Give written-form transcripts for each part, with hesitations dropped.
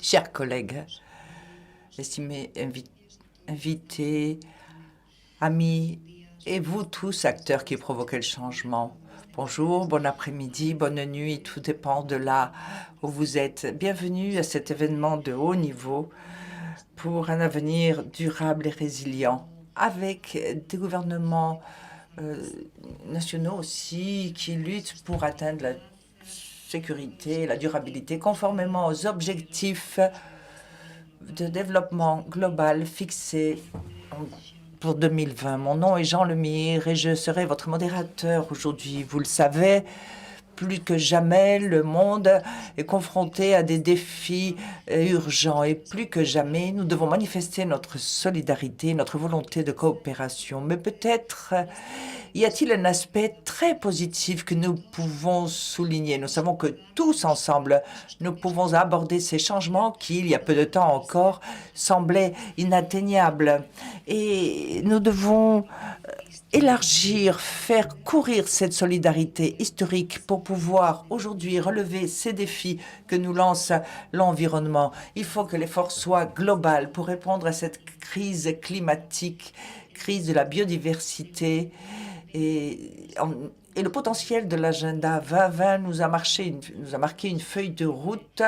Chers collègues, estimés invités, amis, et vous tous, acteurs qui provoquez le changement. Bonjour, bon après-midi, bonne nuit, tout dépend de là où vous êtes. Bienvenue à cet événement de haut niveau pour un avenir durable et résilient, avec des gouvernements nationaux aussi qui luttent pour atteindre la sécurité, la durabilité, conformément aux objectifs de développement global fixés pour 2020. Mon nom est Jean Lemire et je serai votre modérateur aujourd'hui. Vous le savez, plus que jamais, le monde est confronté à des défis urgents et plus que jamais, nous devons manifester notre solidarité, notre volonté de coopération. Mais peut-être y a-t-il un aspect très positif que nous pouvons souligner? Nous savons que tous ensemble, nous pouvons aborder ces changements qui, il y a peu de temps encore, semblaient inatteignables. Et nous devons élargir, faire courir cette solidarité historique pour pouvoir aujourd'hui relever ces défis que nous lance l'environnement. Il faut que l'effort soit global pour répondre à cette crise climatique, crise de la biodiversité. Et le potentiel de l'agenda 2020 nous a marqué une feuille de route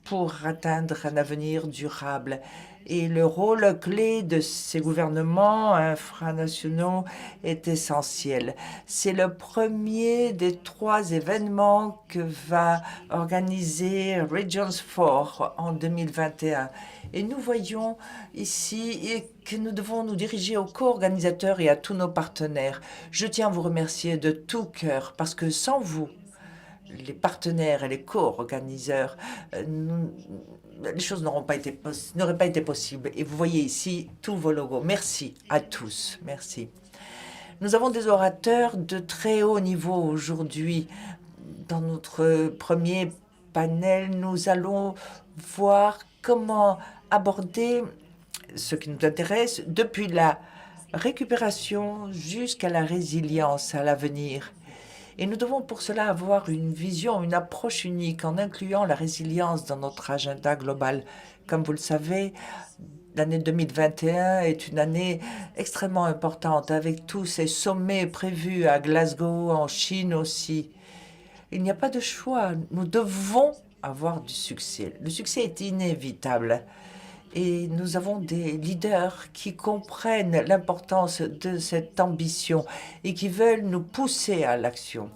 pour atteindre un avenir durable. Et le rôle clé de ces gouvernements infranationaux est essentiel. C'est le premier des 3 événements que va organiser Regions 4 en 2021. Et nous voyons ici que nous devons nous diriger aux co-organisateurs et à tous nos partenaires. Je tiens à vous remercier de tout cœur parce que sans vous, les partenaires et les co-organisateurs, les choses n'auraient pas été possibles. Et vous voyez ici tous vos logos. Merci à tous. Merci. Nous avons des orateurs de très haut niveau aujourd'hui. Dans notre premier panel, nous allons voir comment aborder ce qui nous intéresse depuis la récupération jusqu'à la résilience à l'avenir. Et nous devons pour cela avoir une vision, une approche unique en incluant la résilience dans notre agenda global. Comme vous le savez, l'année 2021 est une année extrêmement importante avec tous ces sommets prévus à Glasgow, en Chine aussi. Il n'y a pas de choix. Nous devons avoir du succès. Le succès est inévitable. Et nous avons des leaders qui comprennent l'importance de cette ambition et qui veulent nous pousser à l'action.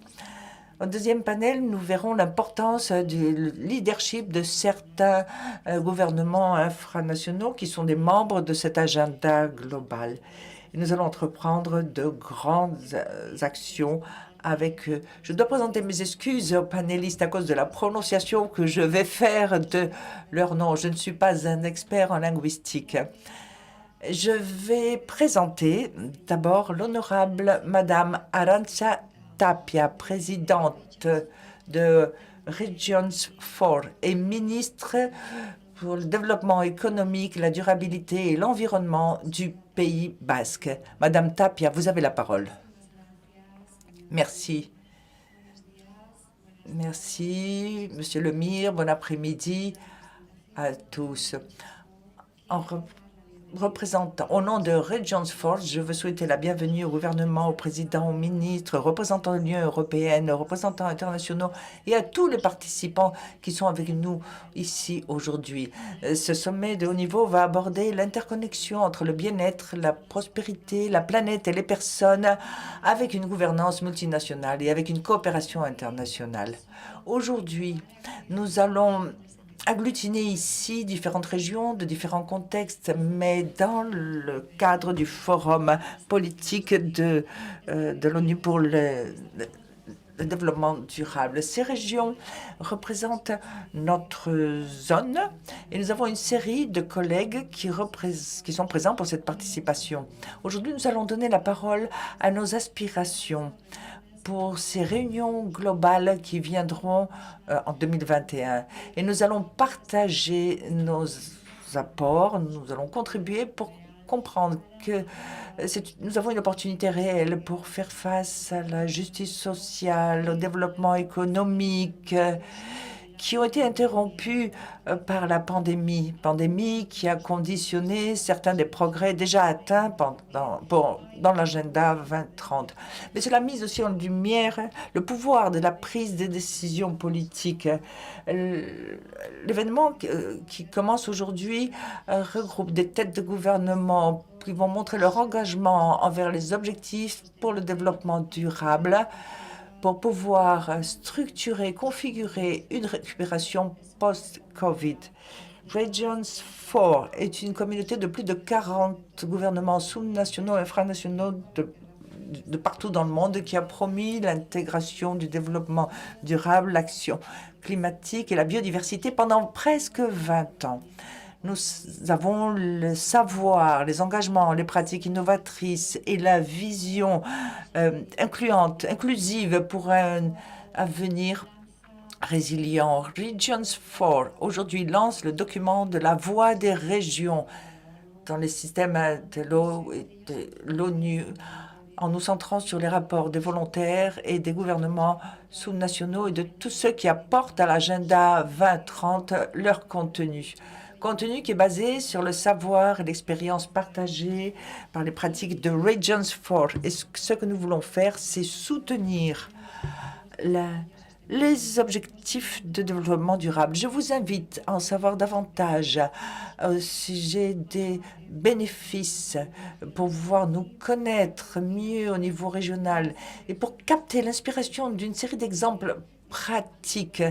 Au deuxième panel, nous verrons l'importance du leadership de certains gouvernements infranationaux qui sont des membres de cet agenda global. Et nous allons entreprendre de grandes actions avec eux. Je dois présenter mes excuses aux panélistes à cause de la prononciation que je vais faire de leur nom. Je ne suis pas un expert en linguistique. Je vais présenter d'abord l'honorable Madame Arantxa Tapia, présidente de Regions 4 et ministre pour le développement économique, la durabilité et l'environnement du Pays basque. Madame Tapia, vous avez la parole. Merci. Merci, Monsieur Lemire. Bon après-midi à tous. Au nom de Regions Force, je veux souhaiter la bienvenue au gouvernement, au président, aux ministres, représentants de l'Union européenne, aux représentants internationaux et à tous les participants qui sont avec nous ici aujourd'hui. Ce sommet de haut niveau va aborder l'interconnexion entre le bien-être, la prospérité, la planète et les personnes avec une gouvernance multinationale et avec une coopération internationale. Aujourd'hui, nous allons agglutiner ici différentes régions de différents contextes, mais dans le cadre du forum politique de l'ONU pour le développement durable. Ces régions représentent notre zone et nous avons une série de collègues qui sont présents pour cette participation. Aujourd'hui, nous allons donner la parole à nos aspirations pour ces réunions globales qui viendront en 2021. Et nous allons partager nos apports, nous allons contribuer pour comprendre que nous avons une opportunité réelle pour faire face à la justice sociale, au développement économique qui ont été interrompus par la pandémie qui a conditionné certains des progrès déjà atteints dans l'agenda 2030. Mais cela a mis aussi en lumière le pouvoir de la prise des décisions politiques. L'événement qui commence aujourd'hui regroupe des têtes de gouvernement qui vont montrer leur engagement envers les objectifs pour le développement durable, pour pouvoir structurer, configurer une récupération post-Covid. Regions 4 est une communauté de plus de 40 gouvernements sous-nationaux et infranationaux de partout dans le monde qui a promis l'intégration du développement durable, l'action climatique et la biodiversité pendant presque 20 ans. Nous avons le savoir, les engagements, les pratiques innovatrices et la vision inclusive pour un avenir résilient. Regions 4 aujourd'hui lance le document de la voix des régions dans les systèmes de l'ONU en nous centrant sur les rapports des volontaires et des gouvernements sous-nationaux et de tous ceux qui apportent à l'agenda 2030 leur contenu. Contenu qui est basé sur le savoir et l'expérience partagée par les pratiques de Regions 4. Et ce que nous voulons faire, c'est soutenir les objectifs de développement durable. Je vous invite à en savoir davantage au sujet des bénéfices pour pouvoir nous connaître mieux au niveau régional et pour capter l'inspiration d'une série d'exemples pratiques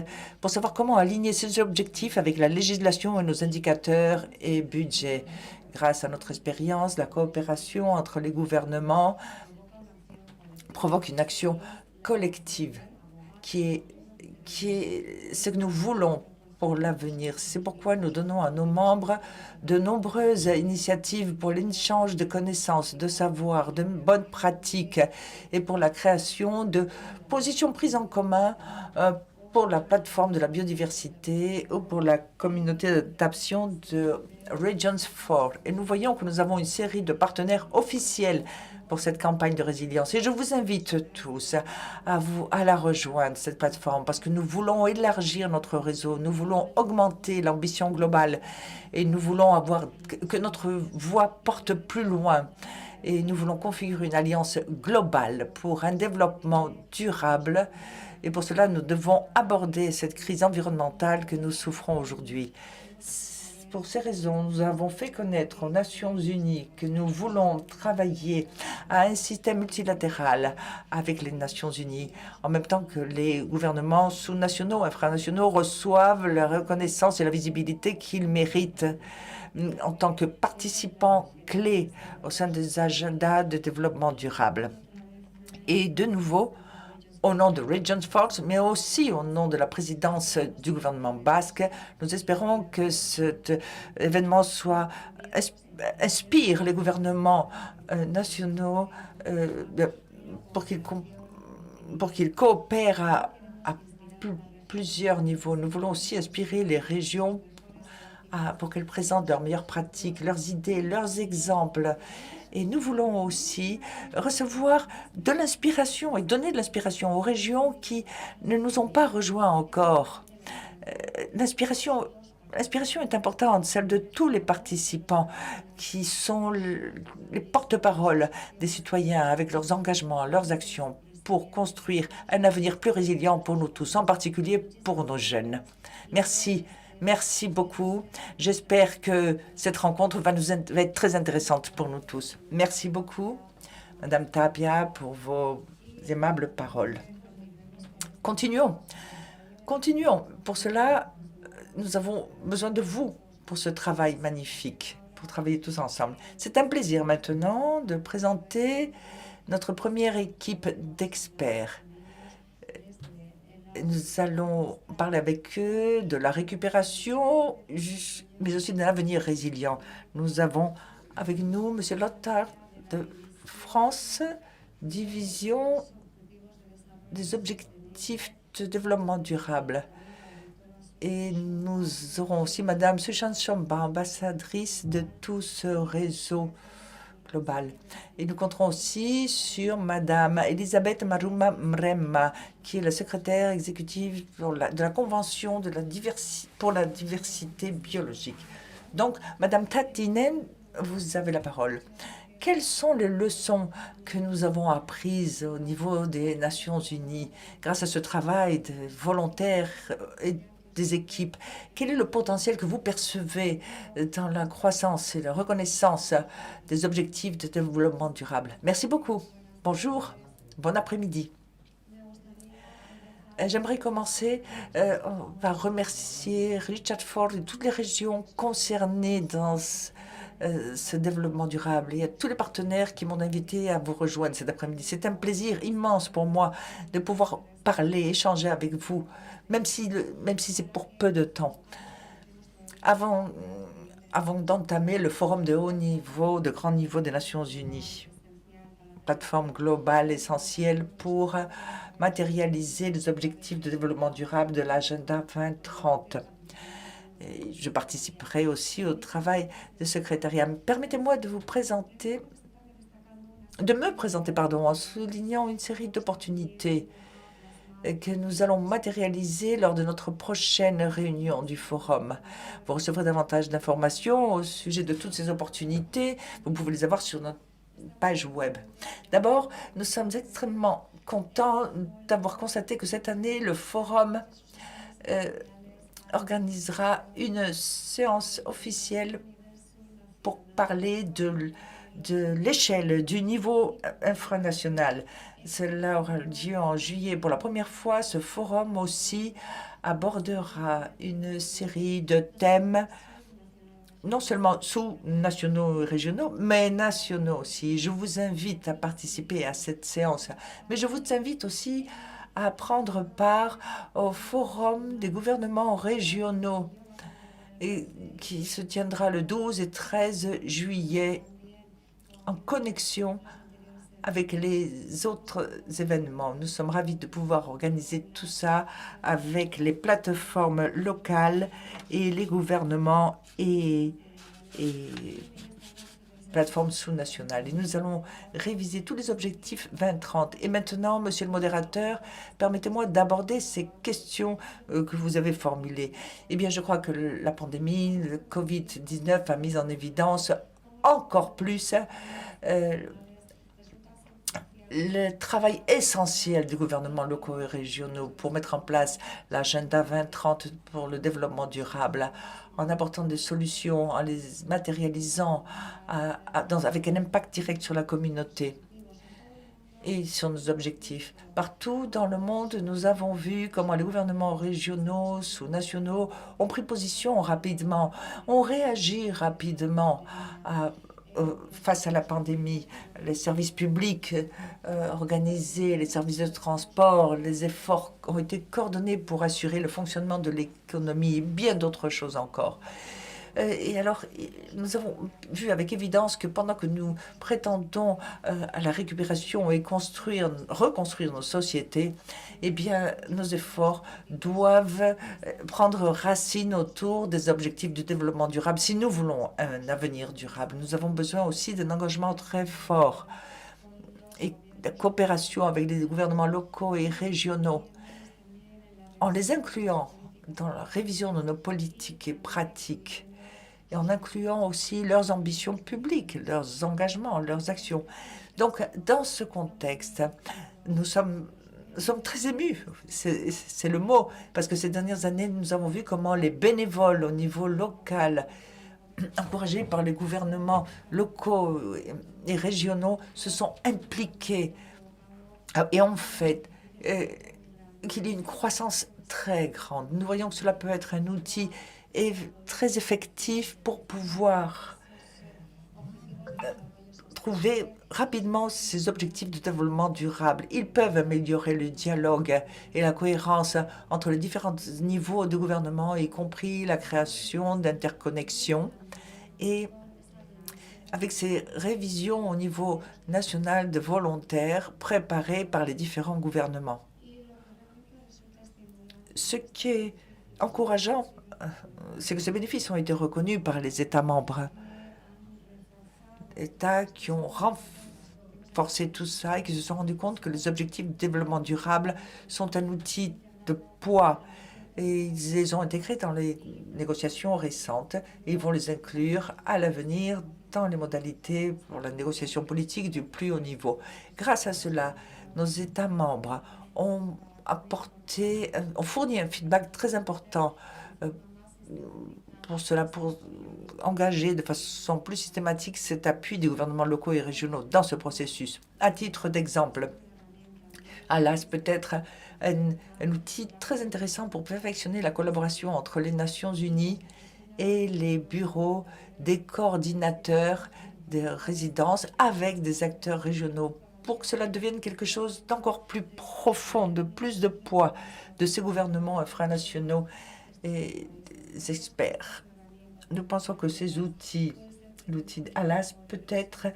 pour savoir comment aligner ces objectifs avec la législation et nos indicateurs et budgets. Grâce à notre expérience, la coopération entre les gouvernements provoque une action collective qui est ce que nous voulons pour l'avenir. C'est pourquoi nous donnons à nos membres de nombreuses initiatives pour l'échange de connaissances, de savoirs, de bonnes pratiques et pour la création de positions prises en commun pour la plateforme de la biodiversité ou pour la communauté d'adaptation de Regions 4. Et nous voyons que nous avons une série de partenaires officiels pour cette campagne de résilience. Et je vous invite tous à la rejoindre, cette plateforme, parce que nous voulons élargir notre réseau, nous voulons augmenter l'ambition globale et nous voulons que notre voix porte plus loin. Et nous voulons configurer une alliance globale pour un développement durable. Et pour cela, nous devons aborder cette crise environnementale que nous souffrons aujourd'hui. Pour ces raisons, nous avons fait connaître aux Nations Unies que nous voulons travailler à un système multilatéral avec les Nations Unies, en même temps que les gouvernements sous-nationaux, infranationaux reçoivent la reconnaissance et la visibilité qu'ils méritent en tant que participants clés au sein des agendas de développement durable. Et de nouveau, au nom de Regions 4, mais aussi au nom de la présidence du gouvernement basque, nous espérons que cet événement inspire les gouvernements nationaux pour qu'ils coopèrent à plusieurs niveaux. Nous voulons aussi inspirer les régions pour qu'elles présentent leurs meilleures pratiques, leurs idées, leurs exemples. Et nous voulons aussi recevoir de l'inspiration et donner de l'inspiration aux régions qui ne nous ont pas rejoints encore. L'inspiration est importante, celle de tous les participants qui sont les porte-parole des citoyens avec leurs engagements, leurs actions pour construire un avenir plus résilient pour nous tous, en particulier pour nos jeunes. Merci. Merci beaucoup. J'espère que cette rencontre va être très intéressante pour nous tous. Merci beaucoup, Madame Tapia, pour vos aimables paroles. Continuons. Continuons. Pour cela, nous avons besoin de vous pour ce travail magnifique, pour travailler tous ensemble. C'est un plaisir maintenant de présenter notre première équipe d'experts. Nous allons parler avec eux de la récupération, mais aussi d'un avenir résilient. Nous avons avec nous M. Lothar de France, division des objectifs de développement durable. Et nous aurons aussi Mme Suchan Chomba, ambassadrice de tout ce réseau globale. Et nous compterons aussi sur Madame Elisabeth Maruma Mrema, qui est la secrétaire exécutive de la Convention pour la diversité biologique. Donc, Madame Tatinen, vous avez la parole. Quelles sont les leçons que nous avons apprises au niveau des Nations Unies grâce à ce travail de volontaires et des équipes? Quel est le potentiel que vous percevez dans la croissance et la reconnaissance des objectifs de développement durable? Merci beaucoup. Bonjour, bon après-midi. J'aimerais commencer par remercier Richard Ford et toutes les régions concernées dans ce développement durable et à tous les partenaires qui m'ont invité à vous rejoindre cet après-midi. C'est un plaisir immense pour moi de pouvoir parler, échanger avec vous, même si c'est pour peu de temps. Avant d'entamer le forum de haut niveau, de grand niveau des Nations Unies, plateforme globale essentielle pour matérialiser les objectifs de développement durable de l'agenda 2030. Et je participerai aussi au travail de secrétariat. Permettez-moi de me présenter, en soulignant une série d'opportunités que nous allons matérialiser lors de notre prochaine réunion du forum. Vous recevrez davantage d'informations au sujet de toutes ces opportunités. Vous pouvez les avoir sur notre page web. D'abord, nous sommes extrêmement contents d'avoir constaté que cette année, le forum organisera une séance officielle pour parler de l'échelle du niveau infranational. Cela aura lieu en juillet. Pour la première fois, ce forum aussi abordera une série de thèmes, non seulement sous-nationaux et régionaux, mais nationaux aussi. Je vous invite à participer à cette séance. Mais je vous invite aussi à prendre part au forum des gouvernements régionaux et qui se tiendra le 12 et 13 juillet en connexion avec les autres événements. Nous sommes ravis de pouvoir organiser tout ça avec les plateformes locales et les gouvernements et plateforme sous-nationale. Et nous allons réviser tous les objectifs 2030. Et maintenant, monsieur le modérateur, permettez-moi d'aborder ces questions que vous avez formulées. Eh bien, je crois que la pandémie, le Covid-19 a mis en évidence encore plus le travail essentiel des gouvernements locaux et régionaux pour mettre en place l'agenda 2030 pour le développement durable, en apportant des solutions, en les matérialisant avec un impact direct sur la communauté et sur nos objectifs. Partout dans le monde, nous avons vu comment les gouvernements régionaux, sous-nationaux ont pris position rapidement, ont réagi rapidement face à la pandémie. Les services publics organisés, les services de transport, les efforts ont été coordonnés pour assurer le fonctionnement de l'économie et bien d'autres choses encore. Et alors, nous avons vu avec évidence que pendant que nous prétendons à la récupération et reconstruire nos sociétés, eh bien, nos efforts doivent prendre racine autour des objectifs du développement durable. Si nous voulons un avenir durable, nous avons besoin aussi d'un engagement très fort et de coopération avec les gouvernements locaux et régionaux, en les incluant dans la révision de nos politiques et pratiques, et en incluant aussi leurs ambitions publiques, leurs engagements, leurs actions. Donc, dans ce contexte, nous sommes très émus, c'est le mot, parce que ces dernières années, nous avons vu comment les bénévoles au niveau local, encouragés par les gouvernements locaux et régionaux, se sont impliqués et ont fait qu'il y ait une croissance très grande. Nous voyons que cela peut être un outil très effectif pour pouvoir trouver rapidement ces objectifs de développement durable. Ils peuvent améliorer le dialogue et la cohérence entre les différents niveaux de gouvernement, y compris la création d'interconnexions. Et avec ces révisions au niveau national de volontaires préparées par les différents gouvernements. Ce qui est encourageant, c'est que ces bénéfices ont été reconnus par les États membres. États qui ont renforcé tout ça et qui se sont rendus compte que les objectifs de développement durable sont un outil de poids. Et ils les ont intégrés dans les négociations récentes et ils vont les inclure à l'avenir dans les modalités pour la négociation politique du plus haut niveau. Grâce à cela, nos États membres ont ont fourni un feedback très important pour cela, pour engager de façon plus systématique cet appui des gouvernements locaux et régionaux dans ce processus. À titre d'exemple, ALAS peut être un outil très intéressant pour perfectionner la collaboration entre les Nations unies et les bureaux des coordinateurs des résidences avec des acteurs régionaux pour que cela devienne quelque chose d'encore plus profond, de plus de poids de ces gouvernements infranationaux et des experts. Nous pensons que ces outils, l'outil ALAS, peut être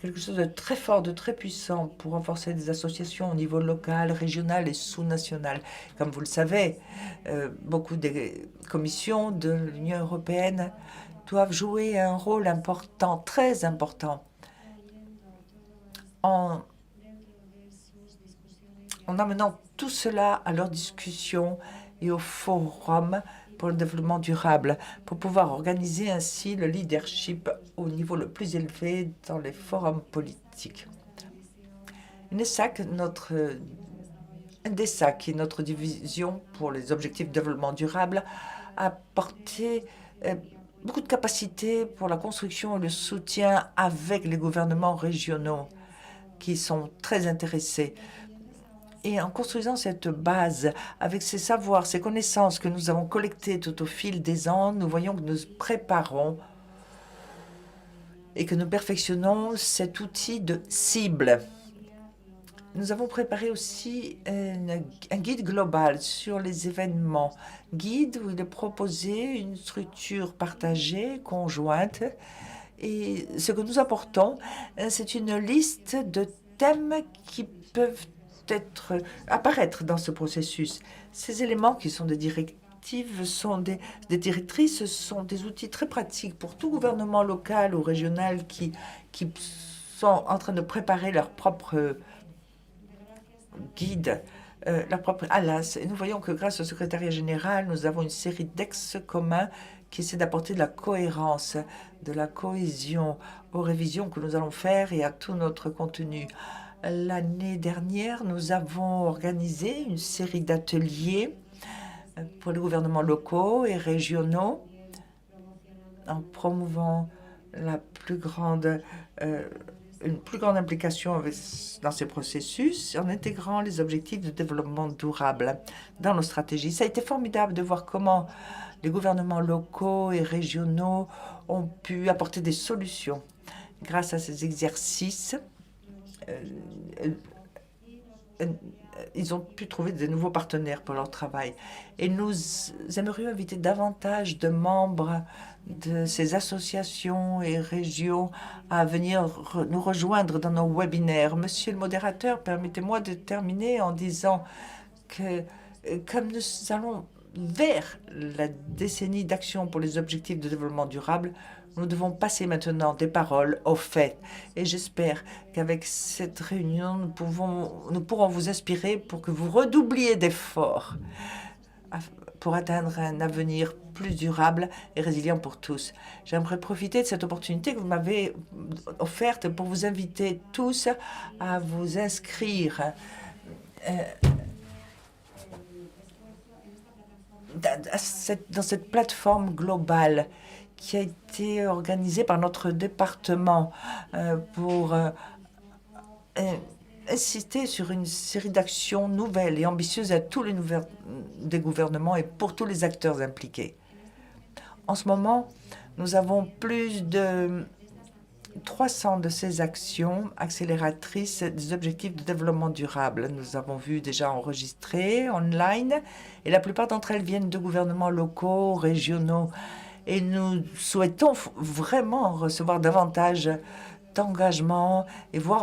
quelque chose de très fort, de très puissant pour renforcer des associations au niveau local, régional et sous-national. Comme vous le savez, beaucoup des commissions de l'Union européenne doivent jouer un rôle important, très important, en amenant tout cela à leurs discussions et au forum pour le développement durable, pour pouvoir organiser ainsi le leadership au niveau le plus élevé dans les forums politiques. UNESAC, UNDESAC, qui est notre division pour les objectifs de développement durable, a apporté beaucoup de capacités pour la construction et le soutien avec les gouvernements régionaux qui sont très intéressés. Et en construisant cette base, avec ces savoirs, ces connaissances que nous avons collectées tout au fil des ans, nous voyons que nous préparons et que nous perfectionnons cet outil de cible. Nous avons préparé aussi un guide global sur les événements. Guide où il est proposé une structure partagée, conjointe. Et ce que nous apportons, c'est une liste de thèmes qui peuvent apparaître dans ce processus. Ces éléments qui sont des directives, sont des directrices, sont des outils très pratiques pour tout gouvernement local ou régional qui sont en train de préparer leur propre guide, leur propre ALAS. Et nous voyons que grâce au secrétariat général, nous avons une série d'ex communs qui essaient d'apporter de la cohérence, de la cohésion aux révisions que nous allons faire et à tout notre contenu. L'année dernière, nous avons organisé une série d'ateliers pour les gouvernements locaux et régionaux en promouvant une plus grande implication dans ces processus, en intégrant les objectifs de développement durable dans nos stratégies. Ça a été formidable de voir comment les gouvernements locaux et régionaux ont pu apporter des solutions grâce à ces exercices. Ils ont pu trouver de nouveaux partenaires pour leur travail. Et nous aimerions inviter davantage de membres de ces associations et régions à venir nous rejoindre dans nos webinaires. Monsieur le modérateur, permettez-moi de terminer en disant que comme nous allons vers la décennie d'action pour les objectifs de développement durable, nous devons passer maintenant des paroles aux faits. Et j'espère qu'avec cette réunion, nous pourrons vous inspirer pour que vous redoubliez d'efforts pour atteindre un avenir plus durable et résilient pour tous. J'aimerais profiter de cette opportunité que vous m'avez offerte pour vous inviter tous à vous inscrire dans cette plateforme globale qui a été organisée par notre département pour insister sur une série d'actions nouvelles et ambitieuses à tous les des gouvernements et pour tous les acteurs impliqués. En ce moment, nous avons plus de 300 de ces actions accélératrices des objectifs de développement durable. Nous avons vu déjà enregistrées online et la plupart d'entre elles viennent de gouvernements locaux, régionaux. Et nous souhaitons vraiment recevoir davantage d'engagement et vous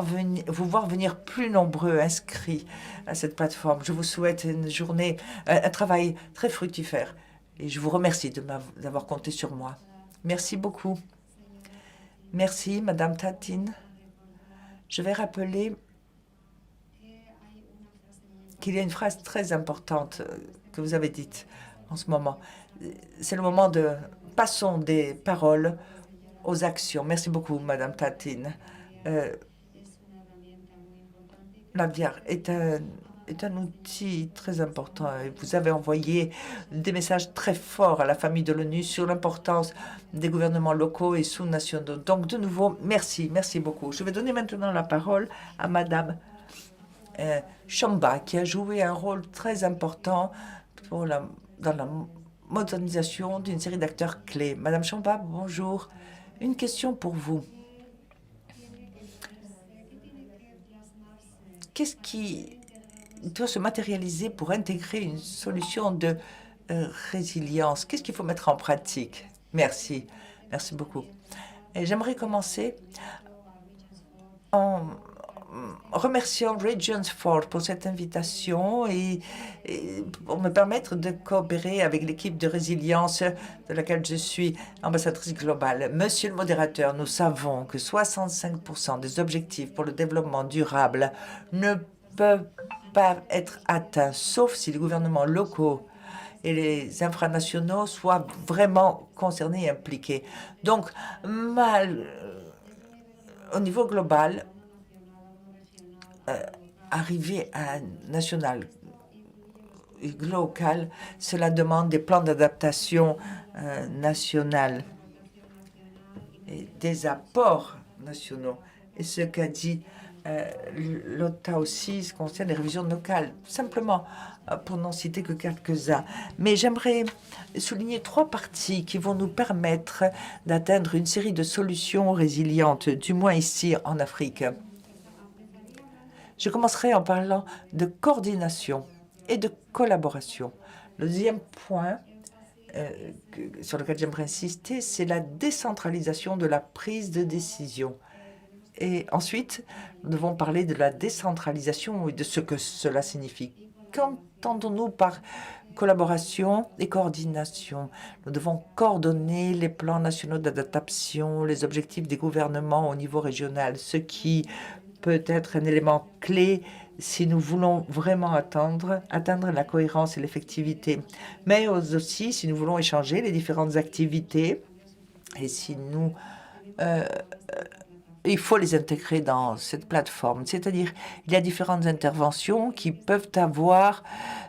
voir venir plus nombreux inscrits à cette plateforme. Je vous souhaite une journée, un travail très fructifère. Et je vous remercie d'avoir compté sur moi. Merci beaucoup. Merci, Madame Tatine. Je vais rappeler qu'il y a une phrase très importante que vous avez dite en ce moment. C'est le moment de passons des paroles aux actions. Merci beaucoup, Madame Tatine. La bière est un outil très important et vous avez envoyé des messages très forts à la famille de l'ONU sur l'importance des gouvernements locaux et sous-nationaux. Donc, de nouveau, merci, merci beaucoup. Je vais donner maintenant la parole à Madame Chamba, qui a joué un rôle très important dans la modernisation d'une série d'acteurs clés. Madame Chamba, bonjour. Une question pour vous. Qu'est-ce qui doit se matérialiser pour intégrer une solution de résilience? Qu'est-ce qu'il faut mettre en pratique? Merci. Merci beaucoup. Et j'aimerais commencer en remerciant Regions Ford pour cette invitation et pour me permettre de coopérer avec l'équipe de résilience de laquelle je suis ambassadrice globale. Monsieur le modérateur, nous savons que 65% des objectifs pour le développement durable ne peuvent pas être atteints, sauf si les gouvernements locaux et les infranationaux soient vraiment concernés et impliqués. Donc, au niveau global, arriver à national et local, cela demande des plans d'adaptation national et des apports nationaux. Et ce qu'a dit l'OTA aussi, ce concerne les révisions locales, simplement pour n'en citer que quelques-uns. Mais j'aimerais souligner 3 parties qui vont nous permettre d'atteindre une série de solutions résilientes, du moins ici en Afrique. Je commencerai en parlant de coordination et de collaboration. Le deuxième point sur lequel j'aimerais insister, c'est la décentralisation de la prise de décision. Et ensuite, nous devons parler de la décentralisation et de ce que cela signifie. Qu'entendons-nous par collaboration et coordination? Nous devons coordonner les plans nationaux d'adaptation, les objectifs des gouvernements au niveau régional, ce qui peut être un élément clé si nous voulons vraiment atteindre la cohérence et l'effectivité. Mais aussi, si nous voulons échanger les différentes activités et si nous il faut les intégrer dans cette plateforme. C'est-à-dire, il y a différentes interventions qui peuvent avoir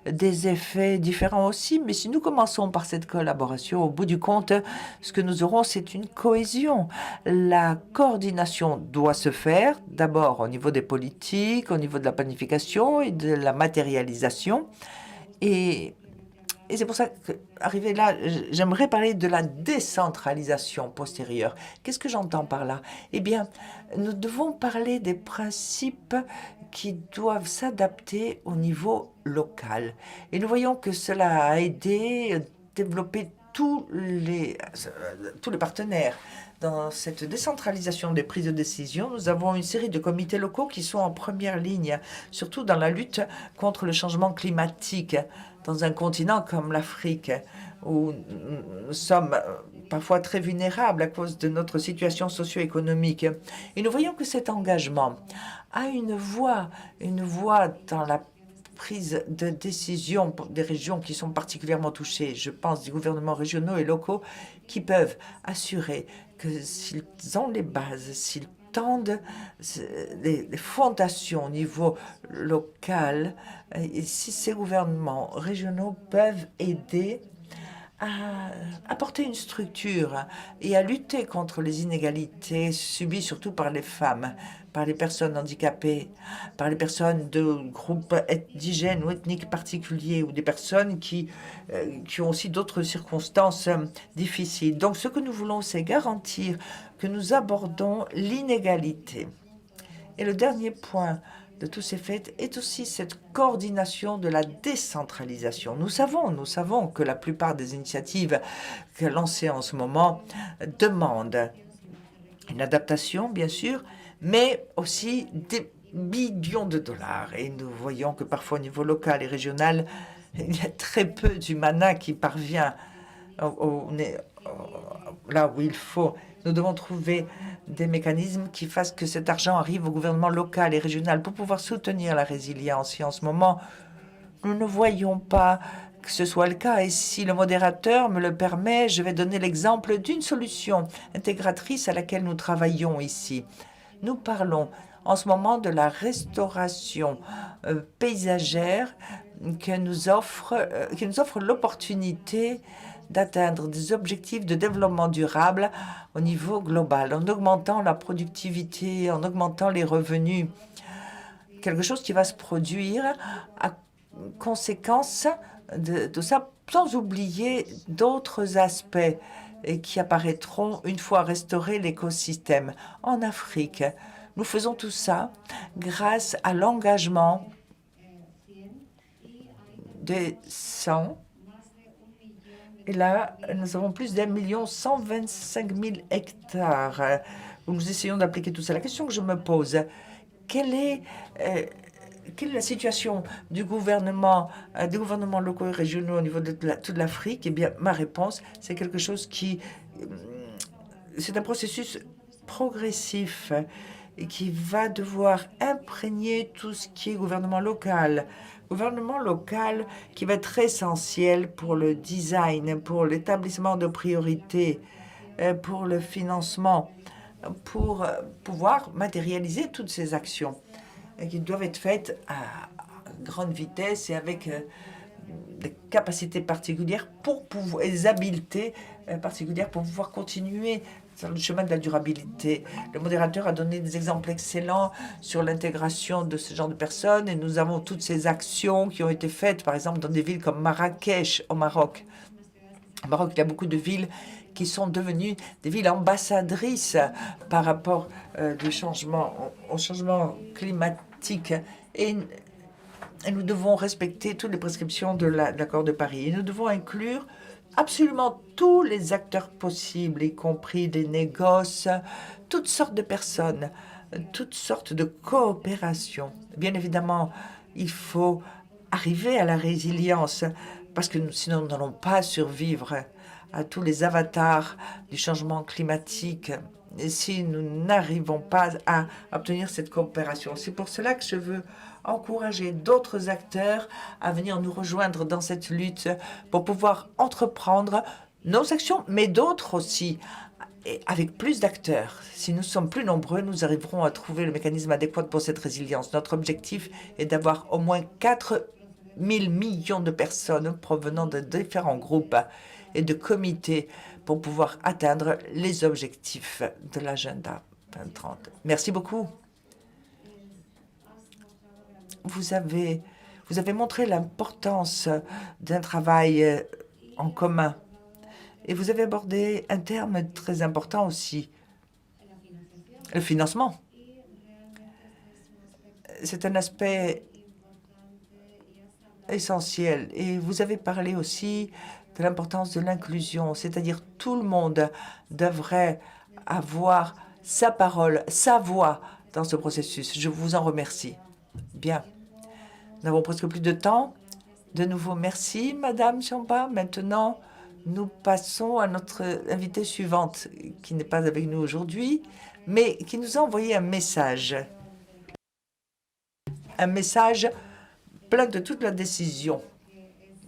des effets différents aussi, mais si nous commençons par cette collaboration, au bout du compte, ce que nous aurons, c'est une cohésion. La coordination doit se faire d'abord au niveau des politiques, au niveau de la planification et de la matérialisation. Et c'est pour ça qu'arrivé là, j'aimerais parler de la décentralisation postérieure. Qu'est-ce que j'entends par là? Eh bien, nous devons parler des principes qui doivent s'adapter au niveau local. Et nous voyons que cela a aidé à développer tous les partenaires. Dans cette décentralisation des prises de décision, nous avons une série de comités locaux qui sont en première ligne, surtout dans la lutte contre le changement climatique, dans un continent comme l'Afrique, où nous sommes parfois très vulnérables à cause de notre situation socio-économique. Et nous voyons que cet engagement a une voix dans la prise de décision pour des régions qui sont particulièrement touchées. Je pense des gouvernements régionaux et locaux qui peuvent assurer que s'ils ont les bases, s'ils tendent les fondations au niveau local, et si ces gouvernements régionaux peuvent aider à apporter une structure et à lutter contre les inégalités subies surtout par les femmes, par les personnes handicapées, par les personnes de groupes indigènes ou ethniques particuliers ou des personnes qui ont aussi d'autres circonstances difficiles. Donc ce que nous voulons, c'est garantir que nous abordons l'inégalité. Et le dernier point de tous ces faits est aussi cette coordination de la décentralisation. Nous savons que la plupart des initiatives lancées en ce moment demandent une adaptation, bien sûr, mais aussi des millions de dollars. Et nous voyons que parfois au niveau local et régional, il y a très peu du mana qui parvient là où il faut. Nous devons trouver des mécanismes qui fassent que cet argent arrive au gouvernement local et régional pour pouvoir soutenir la résilience. Et en ce moment, nous ne voyons pas que ce soit le cas. Et si le modérateur me le permet, je vais donner l'exemple d'une solution intégratrice à laquelle nous travaillons ici. Nous parlons en ce moment de la restauration paysagère qui nous offre l'opportunité d'atteindre des objectifs de développement durable au niveau global, en augmentant la productivité, en augmentant les revenus. Quelque chose qui va se produire à conséquence de tout ça, sans oublier d'autres aspects et qui apparaîtront une fois restauré l'écosystème. En Afrique, nous faisons tout ça grâce à l'engagement des 100. Et là, nous avons plus d'1,125 million hectares où nous essayons d'appliquer tout ça. La question que je me pose, quelle est la situation des gouvernements locaux et régionaux au niveau de toute l'Afrique? Eh bien, ma réponse, c'est quelque chose c'est un processus progressif et qui va devoir imprégner tout ce qui est gouvernement local. Gouvernement local qui va être essentiel pour le design, pour l'établissement de priorités, pour le financement, pour pouvoir matérialiser toutes ces actions qui doivent être faites à grande vitesse et avec des capacités particulières et des habiletés particulières pour pouvoir continuer sur le chemin de la durabilité. Le modérateur a donné des exemples excellents sur l'intégration de ce genre de personnes et nous avons toutes ces actions qui ont été faites, par exemple, dans des villes comme Marrakech au Maroc. Au Maroc, il y a beaucoup de villes qui sont devenues des villes ambassadrices par rapport au changement climatique. Et nous devons respecter toutes les prescriptions de l'accord de Paris. Et nous devons inclure absolument tous les acteurs possibles, y compris des négoces, toutes sortes de personnes, toutes sortes de coopérations. Bien évidemment, il faut arriver à la résilience, parce que sinon nous n'allons pas survivre à tous les avatars du changement climatique et si nous n'arrivons pas à obtenir cette coopération. C'est pour cela que je veux encourager d'autres acteurs à venir nous rejoindre dans cette lutte pour pouvoir entreprendre nos actions, mais d'autres aussi, et avec plus d'acteurs. Si nous sommes plus nombreux, nous arriverons à trouver le mécanisme adéquat pour cette résilience. Notre objectif est d'avoir au moins 4 000 millions de personnes provenant de différents groupes et de comités pour pouvoir atteindre les objectifs de l'agenda 2030. Merci beaucoup. Vous avez montré l'importance d'un travail en commun et vous avez abordé un terme très important aussi, le financement. C'est un aspect essentiel et vous avez parlé aussi de l'importance de l'inclusion, c'est-à-dire tout le monde devrait avoir sa parole, sa voix dans ce processus. Je vous en remercie. Bien, nous n'avons presque plus de temps. De nouveau, merci, Madame Champa. Maintenant, nous passons à notre invitée suivante, qui n'est pas avec nous aujourd'hui, mais qui nous a envoyé un message. Un message plein de toute la décision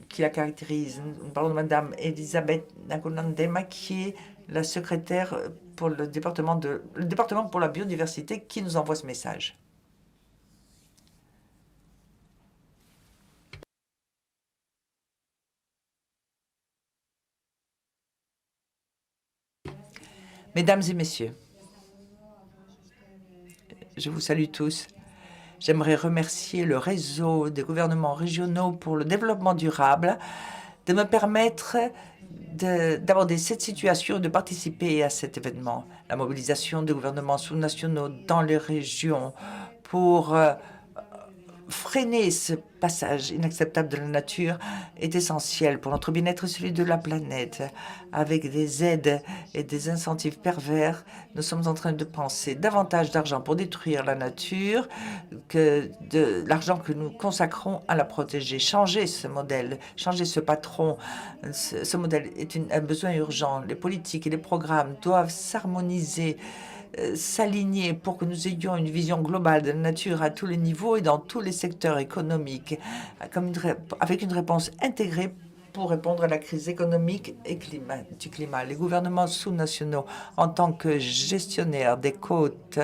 qui la caractérise. Nous parlons de Madame Elisabeth Nagonandema, qui est la secrétaire pour le département pour la biodiversité, qui nous envoie ce message. Mesdames et messieurs, je vous salue tous. J'aimerais remercier le réseau des gouvernements régionaux pour le développement durable de me permettre d'aborder cette situation et de participer à cet événement. La mobilisation des gouvernements sous-nationaux dans les régions pour freiner ce passage inacceptable de la nature est essentiel pour notre bien-être et celui de la planète. Avec des aides et des incentives pervers, nous sommes en train de penser davantage d'argent pour détruire la nature que de l'argent que nous consacrons à la protéger. Changer ce modèle, changer ce patron, ce modèle est un besoin urgent. Les politiques et les programmes doivent s'harmoniser s'aligner pour que nous ayons une vision globale de la nature à tous les niveaux et dans tous les secteurs économiques, avec une réponse intégrée pour répondre à la crise économique et du climat. Les gouvernements sous-nationaux, en tant que gestionnaires des côtes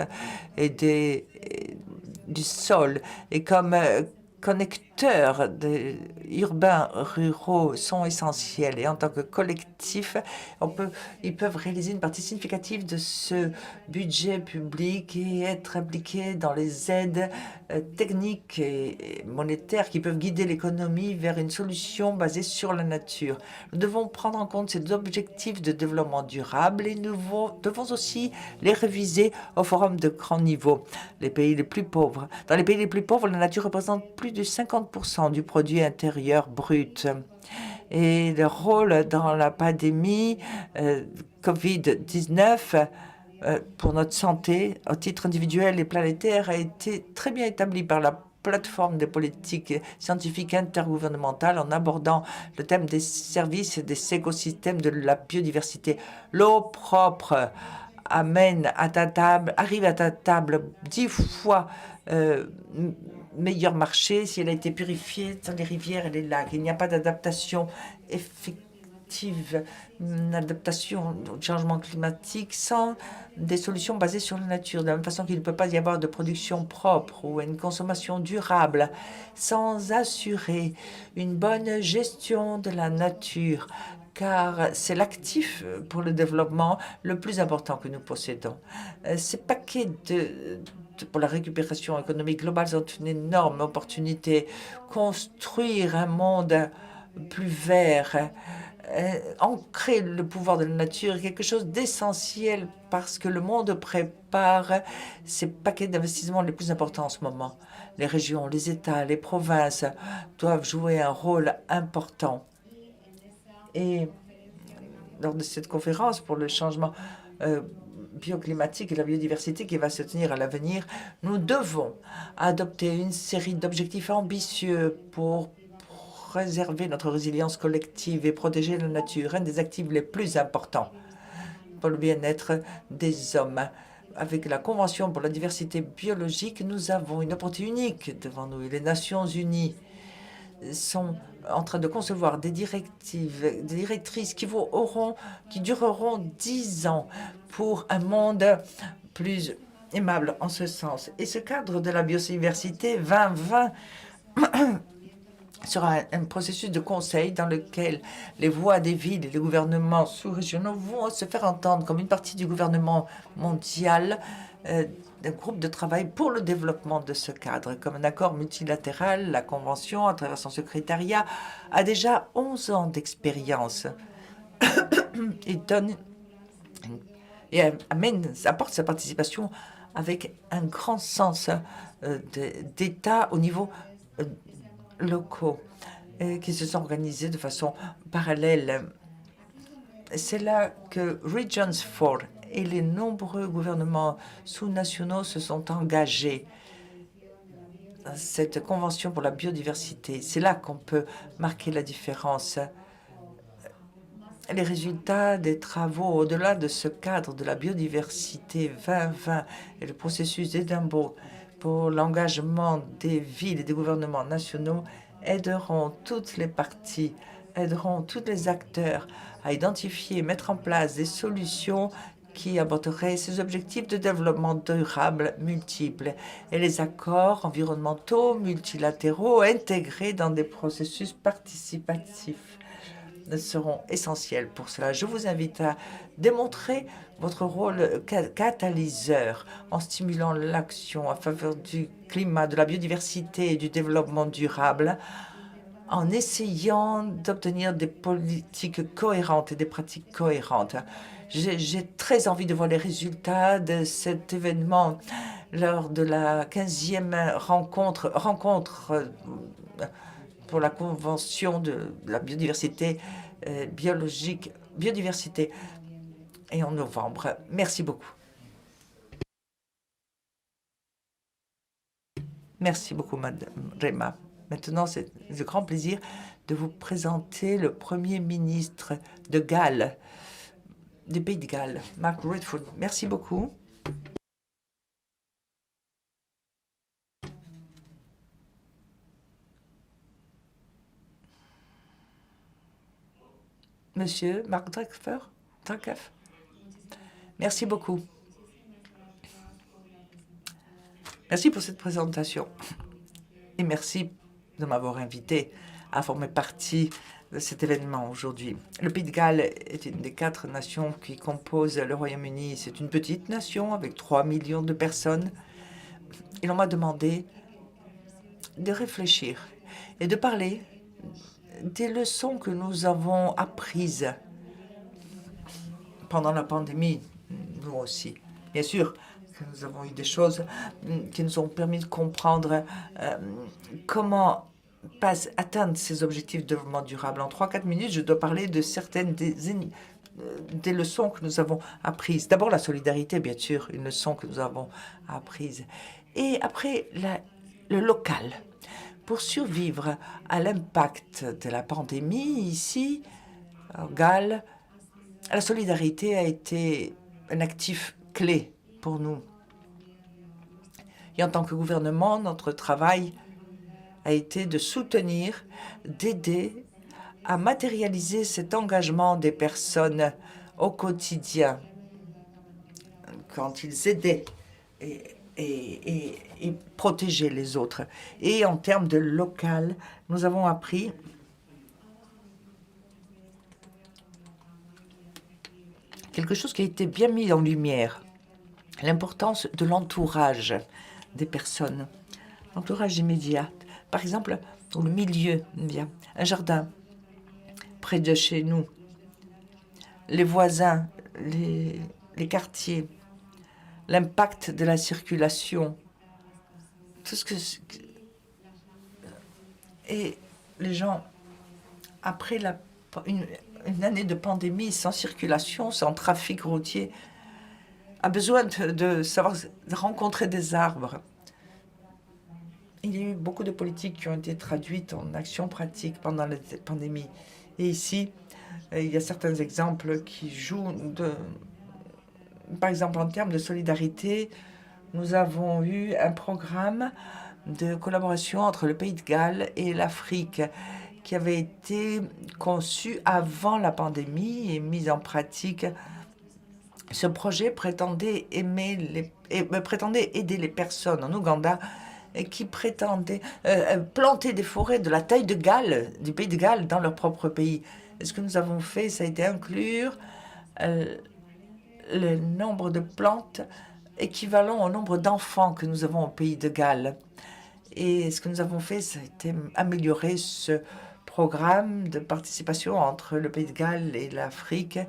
et du sol, et comme connecteurs urbains, ruraux, sont essentiels. Et en tant que collectif, ils peuvent réaliser une partie significative de ce budget public et être impliqués dans les aides techniques et monétaires qui peuvent guider l'économie vers une solution basée sur la nature. Nous devons prendre en compte ces objectifs de développement durable et nous devons aussi les réviser au forum de grand niveau. Les pays les plus pauvres. Dans les pays les plus pauvres, la nature représente plus de 50% du produit intérieur brut. Et le rôle dans la pandémie COVID-19 pour notre santé, au titre individuel et planétaire, a été très bien établi par la plateforme des politiques scientifiques intergouvernementales en abordant le thème des services et des écosystèmes de la biodiversité. L'eau propre arrive à ta table 10 fois meilleur marché si elle a été purifiée dans les rivières et les lacs. Il n'y a pas d'adaptation effective, une adaptation au changement climatique sans des solutions basées sur la nature. De la même façon qu'il ne peut pas y avoir de production propre ou une consommation durable sans assurer une bonne gestion de la nature, car c'est l'actif pour le développement le plus important que nous possédons. Ces paquets pour la récupération économique globale sont une énorme opportunité. Construire un monde plus vert, ancrer le pouvoir de la nature est quelque chose d'essentiel parce que le monde prépare ces paquets d'investissements les plus importants en ce moment. Les régions, les États, les provinces doivent jouer un rôle important. Et lors de cette conférence pour le changement bioclimatique et la biodiversité qui va se tenir à l'avenir, nous devons adopter une série d'objectifs ambitieux pour préserver notre résilience collective et protéger la nature, un des actifs les plus importants pour le bien-être des hommes. Avec la Convention pour la diversité biologique, nous avons une opportunité unique devant nous. Et les Nations unies sont en train de concevoir des directrices qui dureront 10 ans pour un monde plus aimable en ce sens. Et ce cadre de la biodiversité 2020 sera un processus de conseil dans lequel les voix des villes et les gouvernements sous-régionaux vont se faire entendre comme une partie du gouvernement mondial d'un groupe de travail pour le développement de ce cadre. Comme un accord multilatéral, la Convention, à travers son secrétariat, a déjà 11 ans d'expérience et apporte sa participation avec un grand sens d'État au niveau locaux qui se sont organisés de façon parallèle. C'est là que Regions 4 et les nombreux gouvernements sous-nationaux se sont engagés dans cette convention pour la biodiversité. C'est là qu'on peut marquer la différence. Les résultats des travaux au-delà de ce cadre de la biodiversité 2020 et le processus d'Édimbourg pour l'engagement des villes et des gouvernements nationaux aideront toutes les parties, aideront tous les acteurs à identifier et mettre en place des solutions qui aborderaient ces objectifs de développement durable multiples et les accords environnementaux multilatéraux intégrés dans des processus participatifs seront essentiels pour cela. Je vous invite à démontrer votre rôle catalyseur en stimulant l'action en faveur du climat, de la biodiversité et du développement durable, en essayant d'obtenir des politiques cohérentes et des pratiques cohérentes. J'ai très envie de voir les résultats de cet événement lors de la 15e rencontre pour la Convention de la biodiversité biodiversité, et en novembre. Merci beaucoup. Merci beaucoup, Madame Rema. Maintenant, c'est un grand plaisir de vous présenter le Premier ministre de Galles, du Pays de Galles, Mark Redford. Merci beaucoup. Monsieur Marc Drackeff. Merci beaucoup. Merci pour cette présentation. Et merci de m'avoir invité à former partie de cet événement aujourd'hui. Le Pays de Galles est une des 4 nations qui composent le Royaume-Uni. C'est une petite nation avec 3 millions de personnes. Et l'on m'a demandé de réfléchir et de parler des leçons que nous avons apprises pendant la pandémie, nous aussi. Bien sûr, nous avons eu des choses qui nous ont permis de comprendre comment atteindre ces objectifs de développement durable. En 3-4 minutes, je dois parler de certaines des leçons que nous avons apprises. D'abord, la solidarité, bien sûr, une leçon que nous avons apprise. Et après, le local. Pour survivre à l'impact de la pandémie, ici, en Galles, la solidarité a été un actif clé pour nous. Et en tant que gouvernement, notre travail a été de soutenir, d'aider à matérialiser cet engagement des personnes au quotidien quand ils aidaient et protégeaient les autres. Et en termes de local, nous avons appris quelque chose qui a été bien mis en lumière, l'importance de l'entourage des personnes, l'entourage immédiat. Par exemple, dans le milieu, un jardin près de chez nous, les voisins, les quartiers, l'impact de la circulation, tout ce que... Et les gens, après une année de pandémie sans circulation, sans trafic routier, a besoin de savoir de rencontrer des arbres. Il y a eu beaucoup de politiques qui ont été traduites en actions pratiques pendant la pandémie. Et ici, il y a certains exemples qui jouent Par exemple, en termes de solidarité, nous avons eu un programme de collaboration entre le Pays de Galles et l'Afrique qui avait été conçu avant la pandémie et mis en pratique. Ce projet prétendait aider les personnes en Ouganda qui prétendaient planter des forêts de la taille de Galles, du Pays de Galles, dans leur propre pays. Et ce que nous avons fait, ça a été inclure le nombre de plantes équivalent au nombre d'enfants que nous avons au Pays de Galles. Et ce que nous avons fait, ça a été améliorer ce programme de participation entre le Pays de Galles et l'Afrique,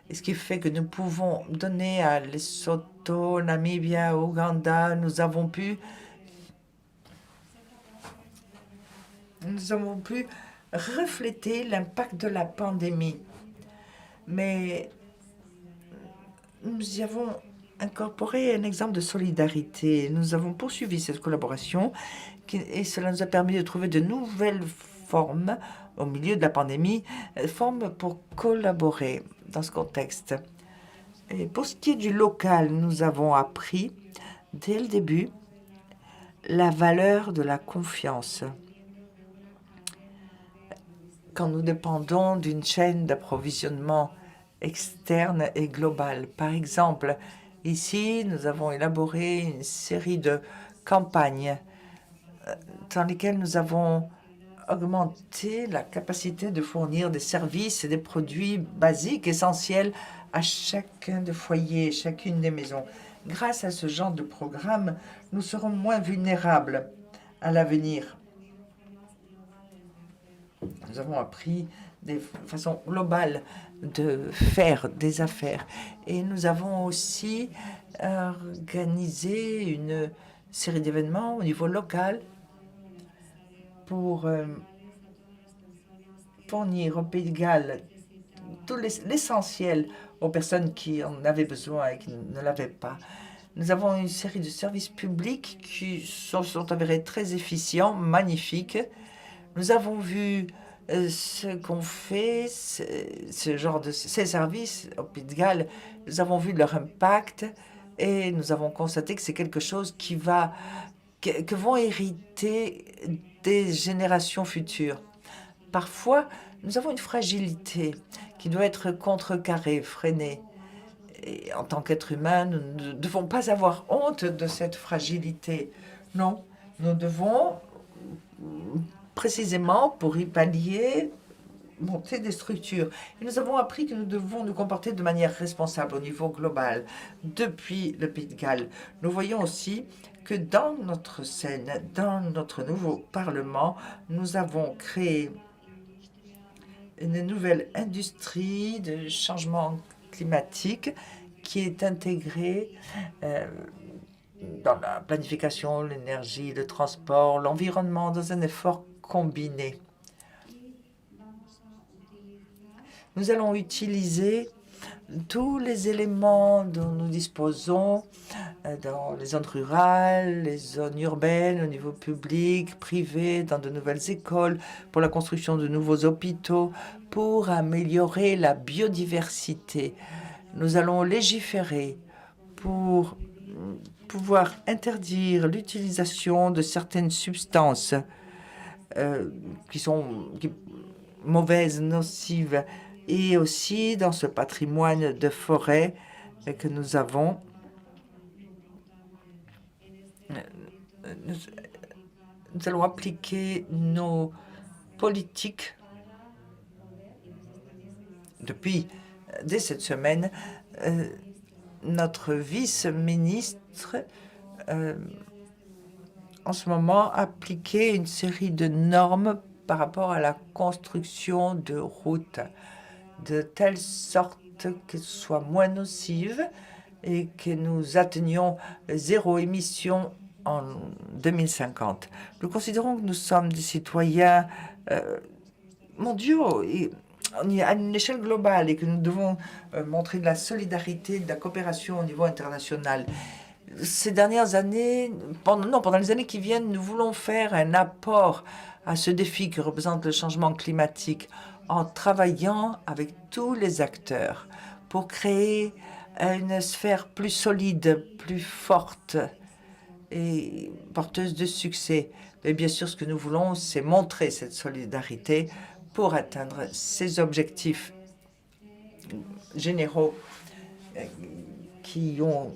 et ce qui fait que nous pouvons donner à Lesotho, Namibia, Ouganda, nous avons pu refléter l'impact de la pandémie. Mais nous y avons incorporé un exemple de solidarité. Nous avons poursuivi cette collaboration et cela nous a permis de trouver de nouvelles formes au milieu de la pandémie, formes pour collaborer dans ce contexte. Et pour ce qui est du local, nous avons appris dès le début la valeur de la confiance. Quand nous dépendons d'une chaîne d'approvisionnement externe et globale. Par exemple, ici, nous avons élaboré une série de campagnes dans lesquelles nous avons augmenté la capacité de fournir des services et des produits basiques, essentiels à chacun des foyers, chacune des maisons. Grâce à ce genre de programme, nous serons moins vulnérables à l'avenir. Nous avons appris de façon globale de faire des affaires. Et nous avons aussi organisé une série d'événements au niveau local pour fournir au Pays de Galles tout l'essentiel aux personnes qui en avaient besoin et qui ne l'avaient pas. Nous avons une série de services publics qui sont avérés très efficients, magnifiques. Nous avons vu ce qu'on fait, ces services au Pays de Galles, nous avons vu leur impact Et nous avons constaté que c'est quelque chose que vont hériter des générations futures. Parfois, nous avons une fragilité qui doit être contrecarrée, freinée. Et en tant qu'être humain, nous ne devons pas avoir honte de cette fragilité. Non, nous devons, précisément pour y pallier, monter des structures. Et nous avons appris que nous devons nous comporter de manière responsable au niveau global. Depuis le Pays de Galles, nous voyons aussi que dans notre scène, dans notre nouveau Parlement, nous avons créé une nouvelle industrie de changement climatique qui est intégrée dans la planification, l'énergie, le transport, l'environnement, dans un effort combiné. Nous allons utiliser tous les éléments dont nous disposons dans les zones rurales, les zones urbaines, au niveau public, privé, dans de nouvelles écoles, pour la construction de nouveaux hôpitaux, pour améliorer la biodiversité. Nous allons légiférer pour pouvoir interdire l'utilisation de certaines substances qui sont mauvaises, nocives, et aussi dans ce patrimoine de forêt que nous avons. Nous allons appliquer nos politiques dès cette semaine. Notre vice-ministre, en ce moment, appliquait une série de normes par rapport à la construction de routes, de telle sorte qu'elles soient moins nocives et que nous atteignions zéro émission en 2050. Nous considérons que nous sommes des citoyens mondiaux et à une échelle globale et que nous devons montrer de la solidarité, de la coopération au niveau international. Ces dernières années, pendant les années qui viennent, nous voulons faire un apport à ce défi que représente le changement climatique en travaillant avec tous les acteurs pour créer une sphère plus solide, plus forte et porteuse de succès. Mais bien sûr, ce que nous voulons, c'est montrer cette solidarité pour atteindre ces objectifs généraux qui ont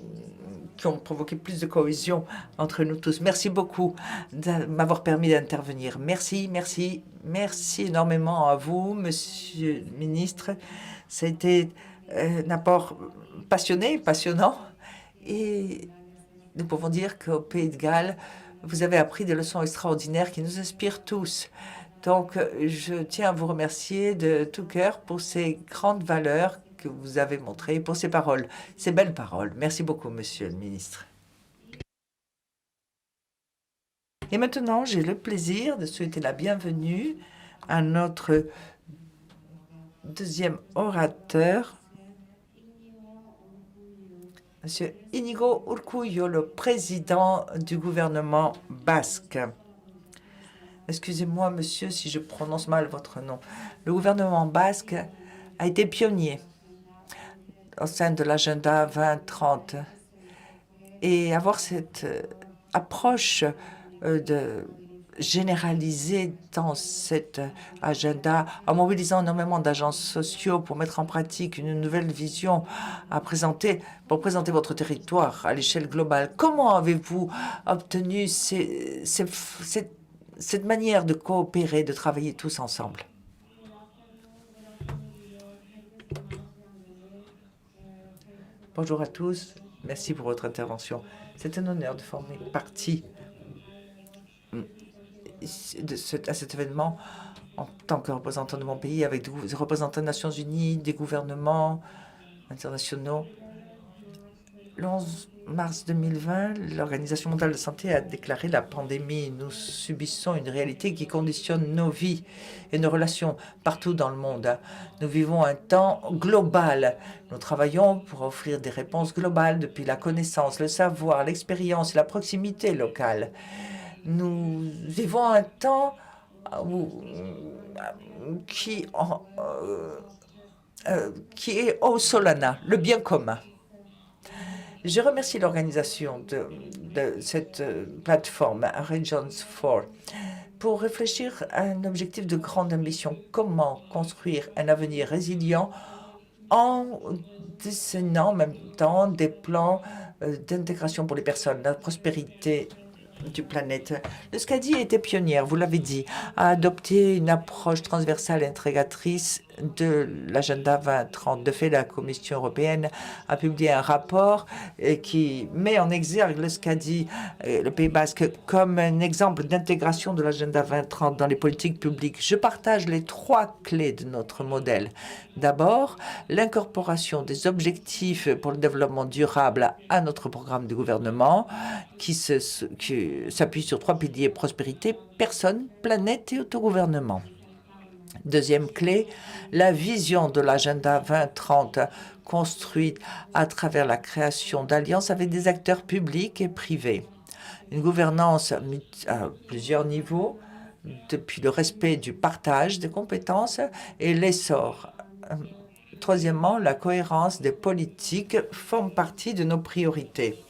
provoqué plus de cohésion entre nous tous. Merci beaucoup de m'avoir permis d'intervenir. Merci, merci, merci énormément à vous, Monsieur le ministre. C'était un apport passionnant. Et nous pouvons dire qu'au Pays de Galles, vous avez appris des leçons extraordinaires qui nous inspirent tous. Donc, je tiens à vous remercier de tout cœur pour ces grandes valeurs que vous avez montrées, pour ces paroles, ces belles paroles. Merci beaucoup, Monsieur le ministre. Et maintenant, j'ai le plaisir de souhaiter la bienvenue à notre deuxième orateur, Monsieur Inigo Urkullu, le président du gouvernement basque. Excusez-moi, monsieur, si je prononce mal votre nom. Le gouvernement basque a été pionnier au sein de l'agenda 2030. Et avoir cette approche généralisée dans cet agenda, en mobilisant énormément d'agences sociaux pour mettre en pratique une nouvelle vision pour présenter votre territoire à l'échelle globale. Comment avez-vous obtenu cette manière de coopérer, de travailler tous ensemble? Bonjour à tous, merci pour votre intervention. C'est un honneur de former partie à cet événement en tant que représentant de mon pays, avec des représentants des Nations Unies, des gouvernements internationaux. Le 11 mars 2020, l'Organisation mondiale de la santé a déclaré la pandémie. Nous subissons une réalité qui conditionne nos vies et nos relations partout dans le monde. Nous vivons un temps global. Nous travaillons pour offrir des réponses globales depuis la connaissance, le savoir, l'expérience et la proximité locale. Nous vivons un temps qui est au Solana, le bien commun. Je remercie l'organisation de cette plateforme, Regions 4, pour réfléchir à un objectif de grande ambition. Comment construire un avenir résilient en dessinant en même temps des plans d'intégration pour les personnes, la prospérité du planète. Le SCADI était pionnière, vous l'avez dit, à adopter une approche transversale et intégratrice de l'agenda 2030. De fait, la Commission européenne a publié un rapport qui met en exergue le SCADI, le Pays basque, comme un exemple d'intégration de l'agenda 2030 dans les politiques publiques. Je partage les trois clés de notre modèle. D'abord, l'incorporation des objectifs pour le développement durable à notre programme de gouvernement qui s'appuie sur trois piliers: prospérité, personne, planète et autogouvernement. Deuxième clé, la vision de l'agenda 2030 construite à travers la création d'alliances avec des acteurs publics et privés. Une gouvernance à plusieurs niveaux, depuis le respect du partage des compétences et l'essor. Troisièmement, la cohérence des politiques forme partie de nos priorités.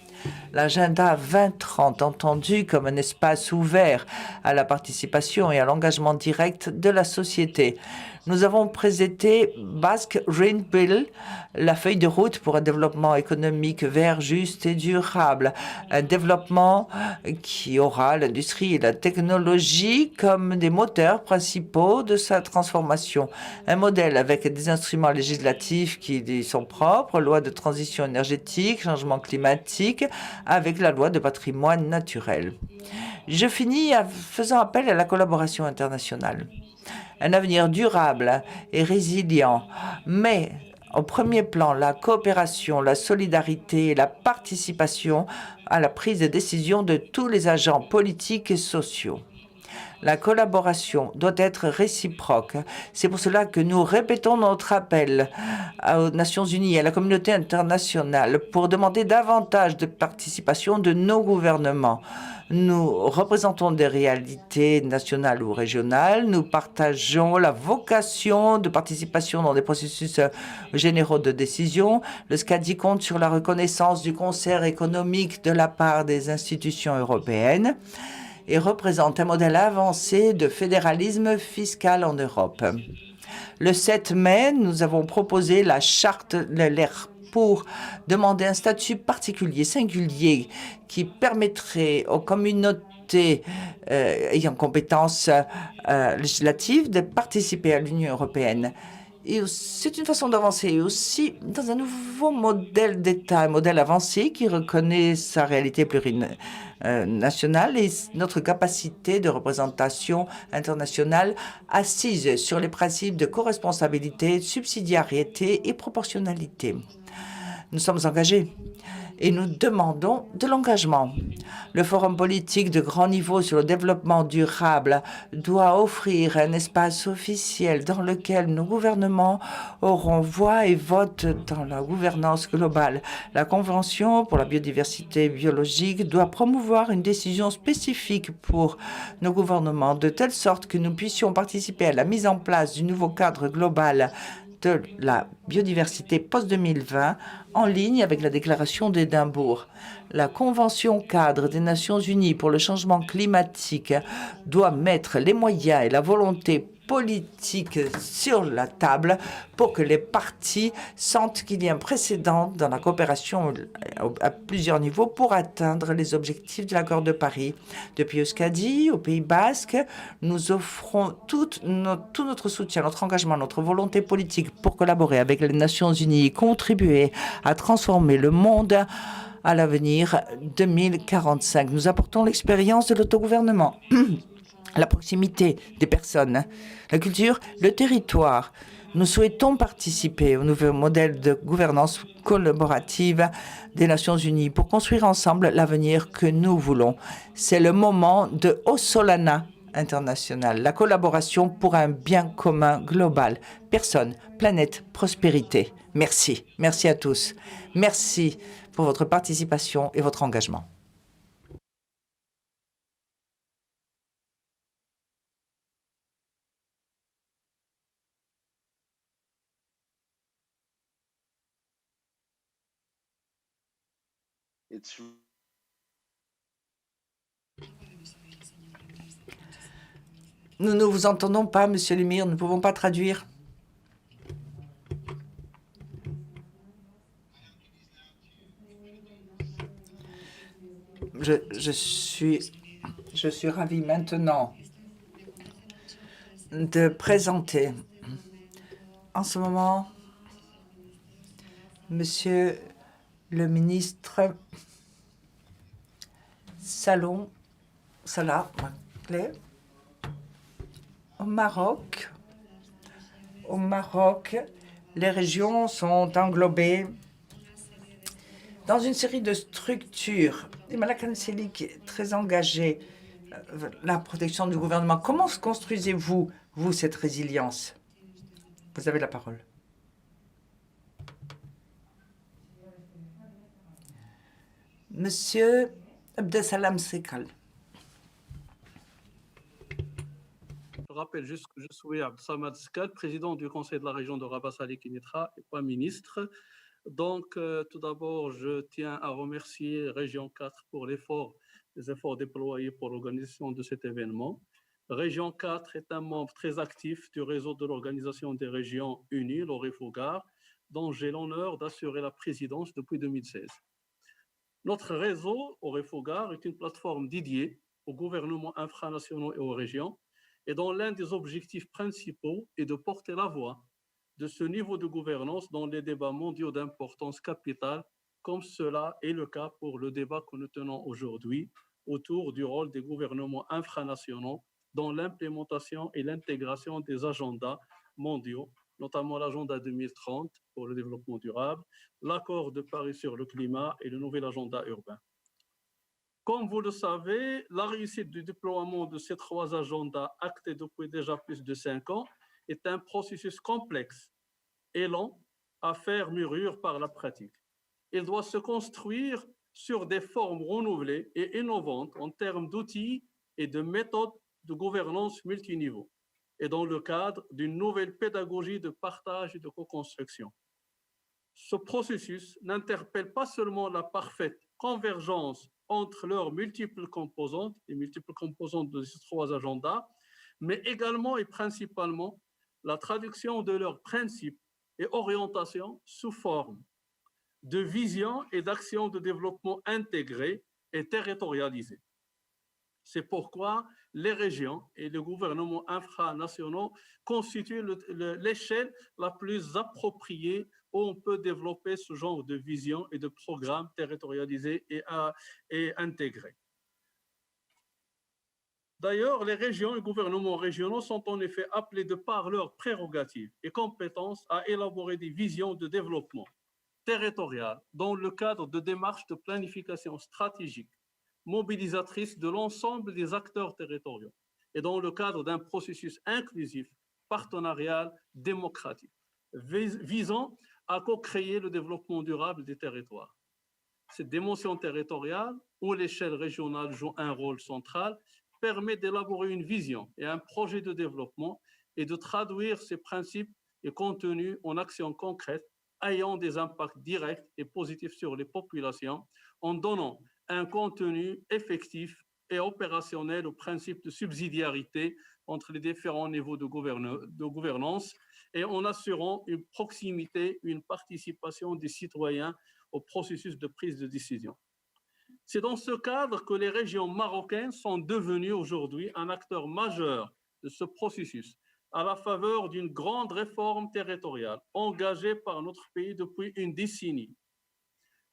L'agenda 2030, entendu comme un espace ouvert à la participation et à l'engagement direct de la société. Nous avons présenté Basque Green Bill, la feuille de route pour un développement économique vert, juste et durable. Un développement qui aura l'industrie et la technologie comme des moteurs principaux de sa transformation. Un modèle avec des instruments législatifs qui lui sont propres, loi de transition énergétique, changement climatique, avec la loi de patrimoine naturel. Je finis en faisant appel à la collaboration internationale. Un avenir durable et résilient, mais au premier plan, la coopération, la solidarité et la participation à la prise de décision de tous les agents politiques et sociaux. La collaboration doit être réciproque. C'est pour cela que nous répétons notre appel aux Nations Unies et à la communauté internationale pour demander davantage de participation de nos gouvernements. Nous représentons des réalités nationales ou régionales. Nous partageons la vocation de participation dans des processus généraux de décision. Le SCADI compte sur la reconnaissance du concert économique de la part des institutions européennes et représente un modèle avancé de fédéralisme fiscal en Europe. Le 7 mai, nous avons proposé la charte LER pour demander un statut particulier, singulier, qui permettrait aux communautés ayant compétences législatives de participer à l'Union européenne. Et c'est une façon d'avancer aussi dans un nouveau modèle d'État, un modèle avancé qui reconnaît sa réalité plurinationale et notre capacité de représentation internationale assise sur les principes de corresponsabilité, de subsidiarité et proportionnalité. Nous sommes engagés et nous demandons de l'engagement. Le Forum politique de grand niveau sur le développement durable doit offrir un espace officiel dans lequel nos gouvernements auront voix et vote dans la gouvernance globale. La Convention pour la biodiversité biologique doit promouvoir une décision spécifique pour nos gouvernements, de telle sorte que nous puissions participer à la mise en place du nouveau cadre global de la biodiversité post-2020 en ligne avec la déclaration d'Édimbourg. La Convention cadre des Nations Unies pour le changement climatique doit mettre les moyens et la volonté politique sur la table pour que les parties sentent qu'il y a un précédent dans la coopération à plusieurs niveaux pour atteindre les objectifs de l'accord de Paris. Depuis Euskadi, au Pays basque, nous offrons tout notre soutien, notre engagement, notre volonté politique pour collaborer avec les Nations Unies et contribuer à transformer le monde à l'avenir 2045. Nous apportons l'expérience de l'autogouvernement, la proximité des personnes, la culture, le territoire. Nous souhaitons participer au nouveau modèle de gouvernance collaborative des Nations Unies pour construire ensemble l'avenir que nous voulons. C'est le moment de Osolana international, la collaboration pour un bien commun global. Personne, planète, prospérité. Merci. Merci à tous. Merci pour votre participation et votre engagement. Nous ne vous entendons pas, Monsieur Lemire, nous ne pouvons pas traduire. Je suis ravi maintenant de présenter en ce moment Monsieur le ministre Salah Maclay. Au Maroc, les régions sont englobées dans une série de structures. Et Malak Selik est très engagé la protection du gouvernement. Comment construisez-vous, cette résilience? Vous avez la parole. Monsieur Abdesalam Sekal. Je rappelle juste que je suis Abdesalam Sekal, président du conseil de la région de Rabat Salé Kénétra et pas ministre. Donc, tout d'abord, je tiens à remercier Région 4 pour les efforts déployés pour l'organisation de cet événement. Région 4 est un membre très actif du réseau de l'Organisation des régions unies, l'OREFOGAR, dont j'ai l'honneur d'assurer la présidence depuis 2016. Notre réseau, OREFOGAR, est une plateforme dédiée aux gouvernements infranationaux et aux régions, et dont l'un des objectifs principaux est de porter la voix de ce niveau de gouvernance dans les débats mondiaux d'importance capitale, comme cela est le cas pour le débat que nous tenons aujourd'hui autour du rôle des gouvernements infranationaux dans l'implémentation et l'intégration des agendas mondiaux, notamment l'agenda 2030 pour le développement durable, l'accord de Paris sur le climat et le nouvel agenda urbain. Comme vous le savez, la réussite du déploiement de ces trois agendas actés depuis déjà plus de 5 ans est un processus complexe et lent à faire mûrir par la pratique. Il doit se construire sur des formes renouvelées et innovantes en termes d'outils et de méthodes de gouvernance multiniveau, et dans le cadre d'une nouvelle pédagogie de partage et de co-construction. Ce processus n'interpelle pas seulement la parfaite convergence entre leurs multiples composantes, les multiples composantes de ces trois agendas, mais également et principalement la traduction de leurs principes et orientations sous forme de vision et d'action de développement intégrée et territorialisée. C'est pourquoi les régions et les gouvernements infranationaux constituent l'échelle la plus appropriée où on peut développer ce genre de vision et de programmes territorialisés et intégrés. D'ailleurs, les régions et gouvernements régionaux sont en effet appelés de par leurs prérogatives et compétences à élaborer des visions de développement territorial dans le cadre de démarches de planification stratégique mobilisatrice de l'ensemble des acteurs territoriaux et dans le cadre d'un processus inclusif, partenarial, démocratique, visant à co-créer le développement durable des territoires. Cette dimension territoriale, où l'échelle régionale joue un rôle central, permet d'élaborer une vision et un projet de développement et de traduire ces principes et contenus en actions concrètes ayant des impacts directs et positifs sur les populations en donnant un contenu effectif et opérationnel au principe de subsidiarité entre les différents niveaux de gouvernance et en assurant une proximité, une participation des citoyens au processus de prise de décision. C'est dans ce cadre que les régions marocaines sont devenues aujourd'hui un acteur majeur de ce processus, à la faveur d'une grande réforme territoriale engagée par notre pays depuis une décennie.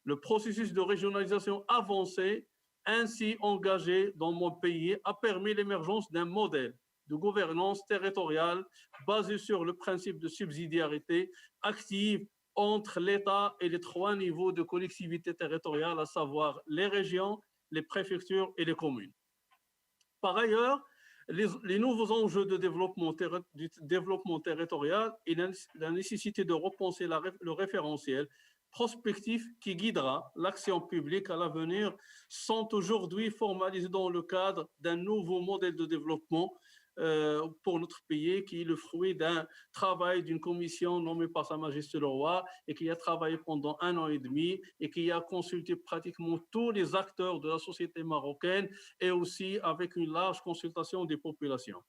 Le processus de régionalisation avancé, ainsi engagé dans mon pays, a permis l'émergence d'un modèle de gouvernance territoriale basé sur le principe de subsidiarité active entre l'État et les trois niveaux de collectivité territoriale, à savoir les régions, les préfectures et les communes. Par ailleurs, les nouveaux enjeux de développement territorial et la nécessité de repenser le référentiel prospectif qui guidera l'action publique à l'avenir sont aujourd'hui formalisés dans le cadre d'un nouveau modèle de développement pour notre pays, qui est le fruit d'un travail d'une commission nommée par Sa Majesté le Roi et qui a travaillé pendant 1 an et demi et qui a consulté pratiquement tous les acteurs de la société marocaine et aussi avec une large consultation des populations.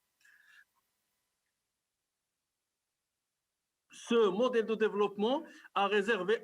Ce modèle de développement a réservé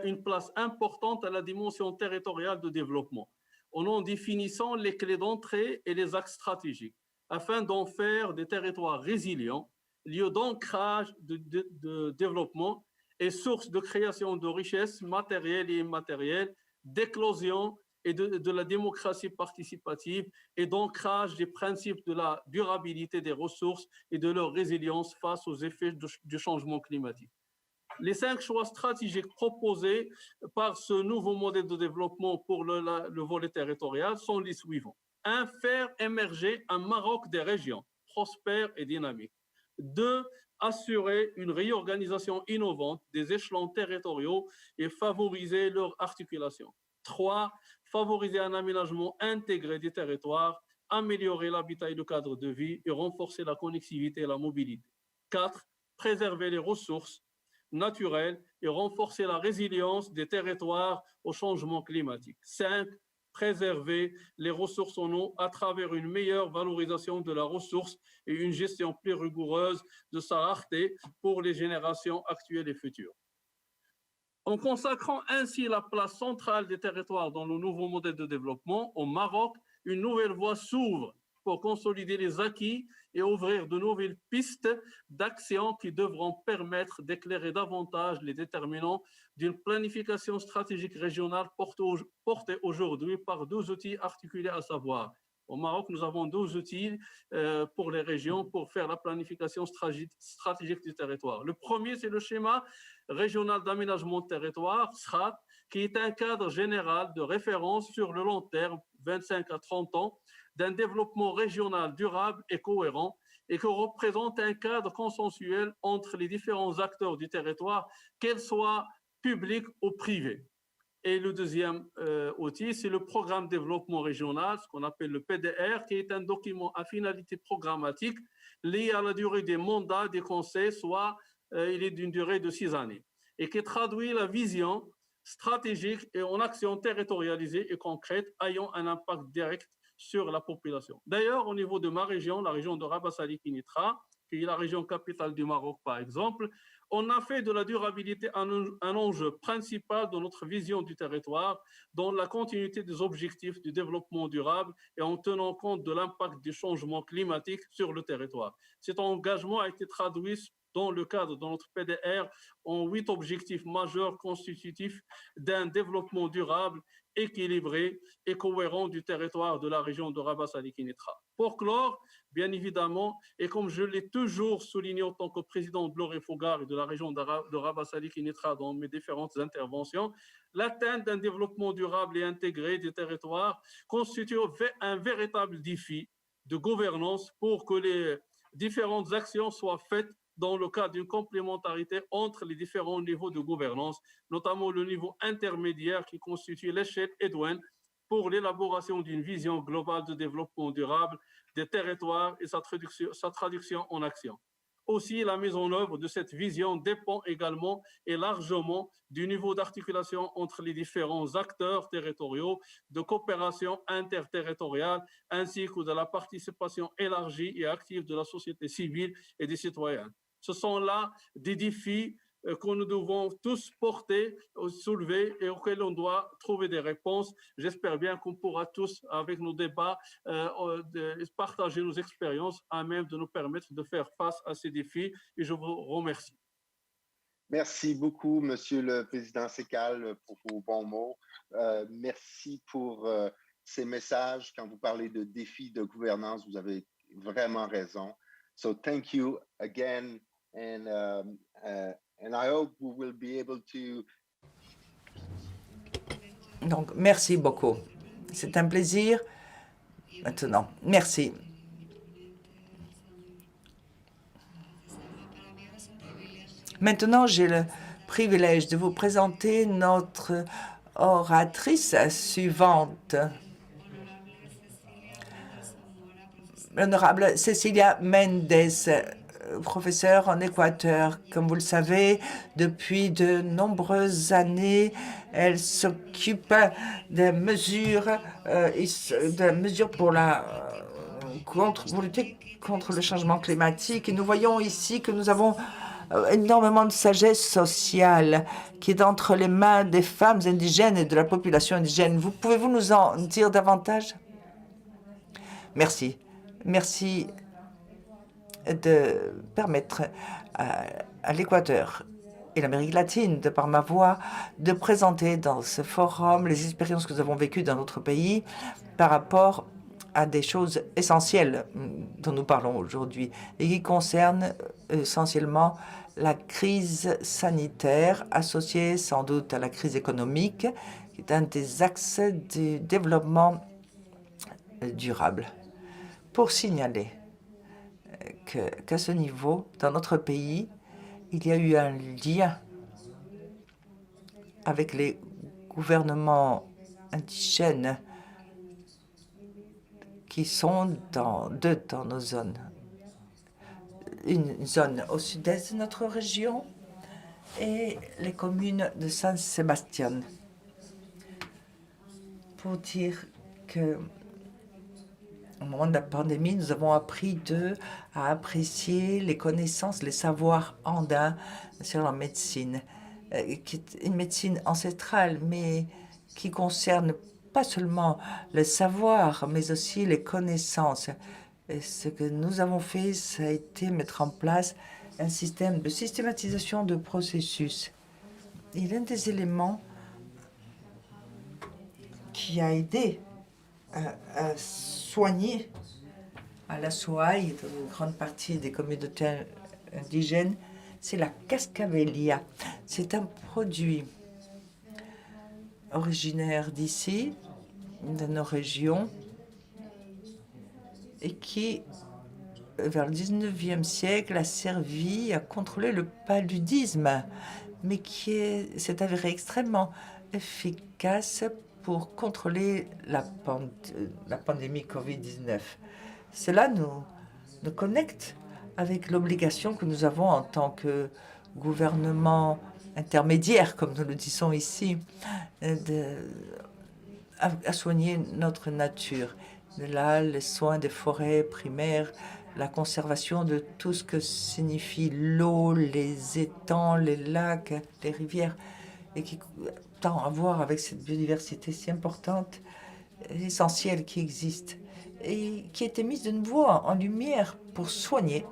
une place importante à la dimension territoriale de développement, en définissant les clés d'entrée et les axes stratégiques, afin d'en faire des territoires résilients, lieux d'ancrage de développement et source de création de richesses matérielles et immatérielles, d'éclosion et de la démocratie participative et d'ancrage des principes de la durabilité des ressources et de leur résilience face aux effets du changement climatique. Les 5 choix stratégiques proposés par ce nouveau modèle de développement pour le volet territorial sont les suivants. 1. Faire émerger un Maroc des régions, prospère et dynamique. 2. Assurer une réorganisation innovante des échelons territoriaux et favoriser leur articulation. 3. Favoriser un aménagement intégré des territoires, améliorer l'habitat et le cadre de vie et renforcer la connectivité et la mobilité. 4. Préserver les ressources naturelles et renforcer la résilience des territoires au changement climatique. 5. Préserver les ressources en eau à travers une meilleure valorisation de la ressource et une gestion plus rigoureuse de sa rareté pour les générations actuelles et futures. En consacrant ainsi la place centrale des territoires dans le nouveau modèle de développement, au Maroc, une nouvelle voie s'ouvre pour consolider les acquis et ouvrir de nouvelles pistes d'action qui devront permettre d'éclairer davantage les déterminants d'une planification stratégique régionale portée aujourd'hui par 2 outils articulés, à savoir au Maroc, nous avons 2 outils pour les régions pour faire la planification stratégique du territoire. Le premier, c'est le schéma régional d'aménagement de territoire, SRAT, qui est un cadre général de référence sur le long terme, 25 à 30 ans, d'un développement régional durable et cohérent et qui représente un cadre consensuel entre les différents acteurs du territoire, qu'ils soient publics ou privés. Et le deuxième outil, c'est le programme de développement régional, ce qu'on appelle le PDR, qui est un document à finalité programmatique lié à la durée des mandats des conseils, soit il est d'une durée de 6 années, et qui traduit la vision stratégique et en action territorialisée et concrète ayant un impact direct sur la population. D'ailleurs, au niveau de ma région, la région de Rabas Ali Kinitra, qui est la région capitale du Maroc par exemple, on a fait de la durabilité un enjeu principal de notre vision du territoire, dans la continuité des objectifs du développement durable et en tenant compte de l'impact du changement climatique sur le territoire. Cet engagement a été traduit dans le cadre de notre PDR en 8 objectifs majeurs constitutifs d'un développement durable, équilibré et cohérent du territoire de la région de Rabas Ali Kinitra. Pour clore, bien évidemment, et comme je l'ai toujours souligné en tant que président de l'Oré-Fougar et de la région de Rabas Ali Kinitra dans mes différentes interventions, l'atteinte d'un développement durable et intégré des territoires constitue un véritable défi de gouvernance pour que les différentes actions soient faites dans le cadre d'une complémentarité entre les différents niveaux de gouvernance, notamment le niveau intermédiaire qui constitue l'échelle EDWEN pour l'élaboration d'une vision globale de développement durable des territoires et sa traduction en action. Aussi, la mise en œuvre de cette vision dépend également et largement du niveau d'articulation entre les différents acteurs territoriaux, de coopération interterritoriale, ainsi que de la participation élargie et active de la société civile et des citoyens. Ce sont là des défis que nous devons tous porter, soulever et auxquels on doit trouver des réponses. J'espère bien qu'on pourra tous, avec nos débats, partager nos expériences à même de nous permettre de faire face à ces défis. Et je vous remercie. Merci beaucoup, Monsieur le Président Sekal, pour vos bons mots. Merci pour ces messages. Quand vous parlez de défis de gouvernance, vous avez vraiment raison. So thank you again, and I hope we will be able to. Donc, merci beaucoup. C'est un plaisir. Maintenant, merci. Maintenant, j'ai le privilège de vous présenter notre oratrice suivante. L'honorable Cecilia Mendes, professeure en Équateur. Comme vous le savez, depuis de nombreuses années, elle s'occupe des mesures, pour pour lutter contre le changement climatique. Et nous voyons ici que nous avons énormément de sagesse sociale qui est entre les mains des femmes indigènes et de la population indigène. Pouvez-vous nous en dire davantage? Merci. Merci de permettre à l'Équateur et l'Amérique latine, de par ma voix, de présenter dans ce forum les expériences que nous avons vécues dans notre pays par rapport à des choses essentielles dont nous parlons aujourd'hui et qui concernent essentiellement la crise sanitaire associée sans doute à la crise économique, qui est un des axes du développement durable. Pour signaler qu'à ce niveau, dans notre pays, il y a eu un lien avec les gouvernements indigènes qui sont dans nos zones. Une zone au sud-est de notre région et les communes de San Sebastián. Pour dire que au moment de la pandémie, nous avons appris à apprécier les connaissances, les savoirs andins sur la médecine, qui est une médecine ancestrale, mais qui concerne pas seulement le savoir, mais aussi les connaissances. Et ce que nous avons fait, ça a été mettre en place un système de systématisation de processus. Et l'un des éléments qui a aidé à soigner à la Souaï, dans une grande partie des communautés indigènes, c'est la cascavelia. C'est un produit originaire d'ici, de nos régions, et qui, vers le 19e siècle, a servi à contrôler le paludisme, mais qui s'est avéré extrêmement efficace pour contrôler la pandémie Covid-19. Cela nous connecte avec l'obligation que nous avons en tant que gouvernement intermédiaire, comme nous le disons ici, à soigner notre nature. De là, les soins des forêts primaires, la conservation de tout ce que signifie l'eau, les étangs, les lacs, les rivières, et qui tant à voir avec cette biodiversité si importante, essentielle qui existe, et qui a été mise de nouveau en lumière pour soigner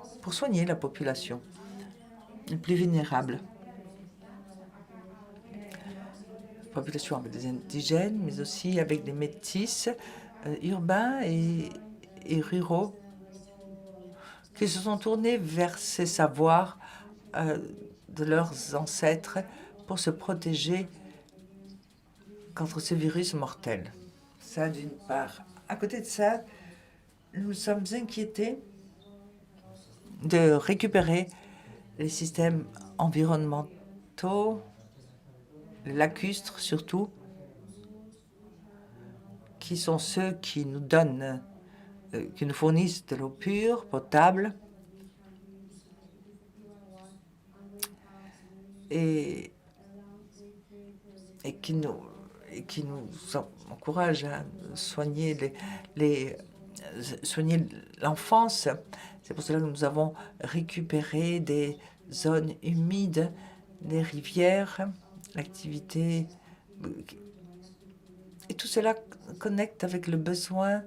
la population les plus vulnérables. Population avec des indigènes, mais aussi avec des métis urbains et ruraux qui se sont tournés vers ces savoirs de leurs ancêtres pour se protéger contre ce virus mortel. Ça, d'une part. À côté de ça, nous sommes inquiétés de récupérer les systèmes environnementaux, lacustres surtout, qui sont ceux qui nous donnent, qui nous fournissent de l'eau pure, potable, et qui nous encouragent à soigner soigner l'enfance. C'est pour cela que nous avons récupéré des zones humides, des rivières, l'activité. Et tout cela connecte avec le besoin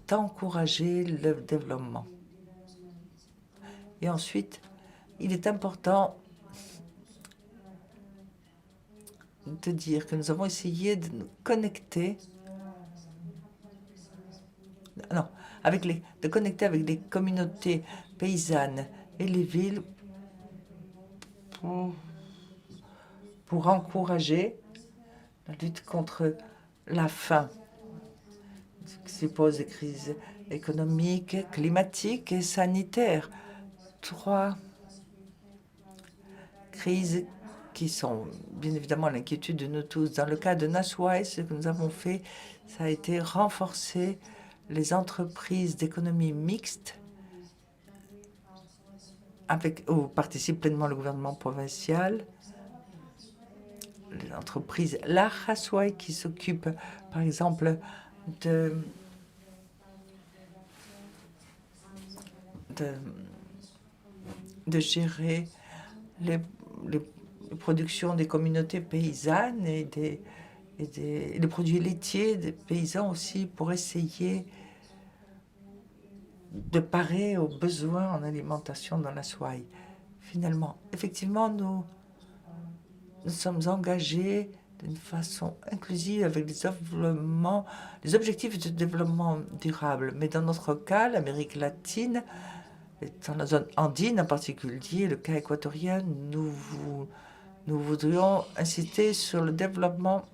d'encourager le développement. Et ensuite, il est important de dire que nous avons essayé de nous connecter, de connecter avec les communautés paysannes et les villes pour encourager la lutte contre la faim, qui suppose des crises économiques, climatiques et sanitaires. 3 crises qui sont bien évidemment l'inquiétude de nous tous. Dans le cas de Naswaï, ce que nous avons fait, ça a été renforcer les entreprises d'économie mixte où participe pleinement le gouvernement provincial, les entreprises Lahaswai qui s'occupent, par exemple, de gérer les productions des communautés paysannes et les produits laitiers des paysans aussi pour essayer de parer aux besoins en alimentation dans la Swai. Finalement, effectivement, nous sommes engagés d'une façon inclusive avec les objectifs de développement durable. Mais dans notre cas, l'Amérique latine, et dans la zone andine en particulier, le cas équatorien, nous voudrions insister sur le développement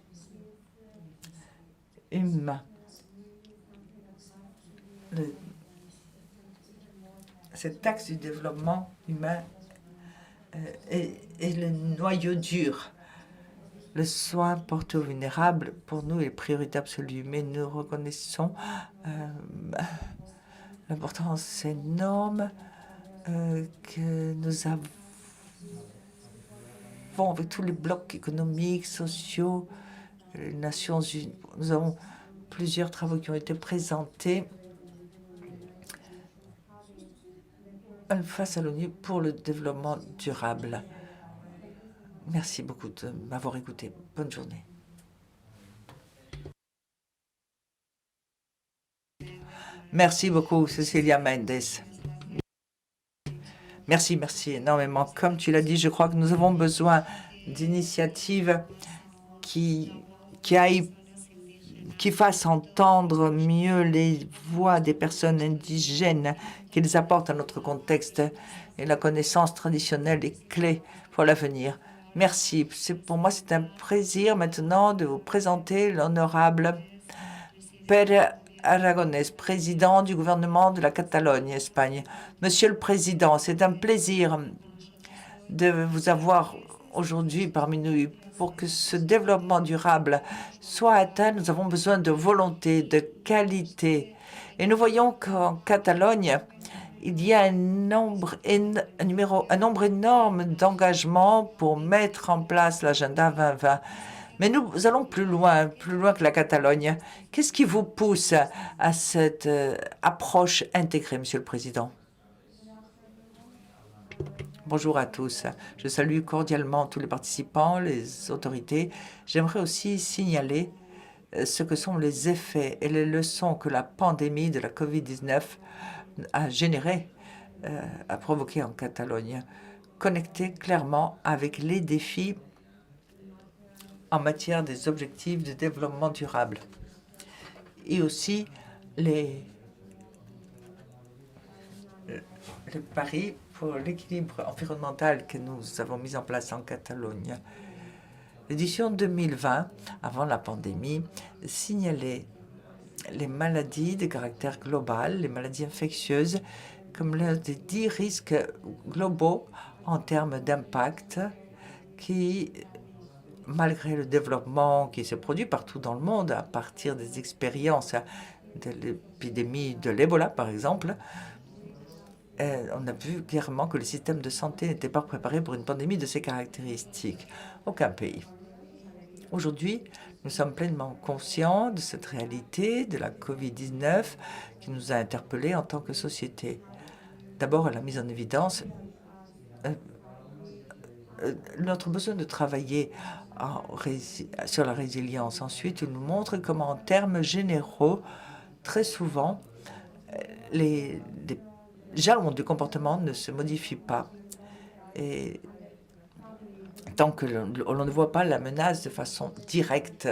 humain. Cet axe du développement humain est le noyau dur. Le soin porté aux vulnérables, pour nous, est priorité absolue, mais nous reconnaissons l'importance énorme que nous avons avec tous les blocs économiques, sociaux, les Nations Unies. Nous avons plusieurs travaux qui ont été présentés face à l'ONU pour le développement durable. Merci beaucoup de m'avoir écouté. Bonne journée. Merci beaucoup, Cecilia Mendes. Merci énormément. Comme tu l'as dit, je crois que nous avons besoin d'initiatives qui fassent entendre mieux les voix des personnes indigènes, qu'ils apportent à notre contexte. Et la connaissance traditionnelle est clé pour l'avenir. Merci. Pour moi, c'est un plaisir maintenant de vous présenter l'honorable Pere Aragonès, président du gouvernement de la Catalogne, Espagne. Monsieur le Président, c'est un plaisir de vous avoir aujourd'hui parmi nous. Pour que ce développement durable soit atteint, nous avons besoin de volonté, de qualité. Et nous voyons qu'en Catalogne, il y a un nombre énorme d'engagements pour mettre en place l'agenda 2020. Mais nous allons plus loin que la Catalogne. Qu'est-ce qui vous pousse à cette approche intégrée, Monsieur le Président? Bonjour à tous. Je salue cordialement tous les participants, les autorités. J'aimerais aussi signaler ce que sont les effets et les leçons que la pandémie de la COVID-19 a provoqué en Catalogne, connectés clairement avec les défis en matière des objectifs de développement durable et aussi les paris pour l'équilibre environnemental que nous avons mis en place en Catalogne. L'édition 2020, avant la pandémie, signalait les maladies de caractère global, les maladies infectieuses, comme l'un des 10 risques globaux en termes d'impact qui, malgré le développement qui se produit partout dans le monde à partir des expériences de l'épidémie de l'Ebola, par exemple, on a vu clairement que le système de santé n'était pas préparé pour une pandémie de ces caractéristiques. Aucun pays. Aujourd'hui, nous sommes pleinement conscients de cette réalité de la COVID-19 qui nous a interpellés en tant que société. D'abord, elle a mis en évidence notre besoin de travailler sur la résilience. Ensuite, il nous montre comment, en termes généraux, très souvent, les jalons du comportement ne se modifient pas. Et tant que l'on ne voit pas la menace de façon directe,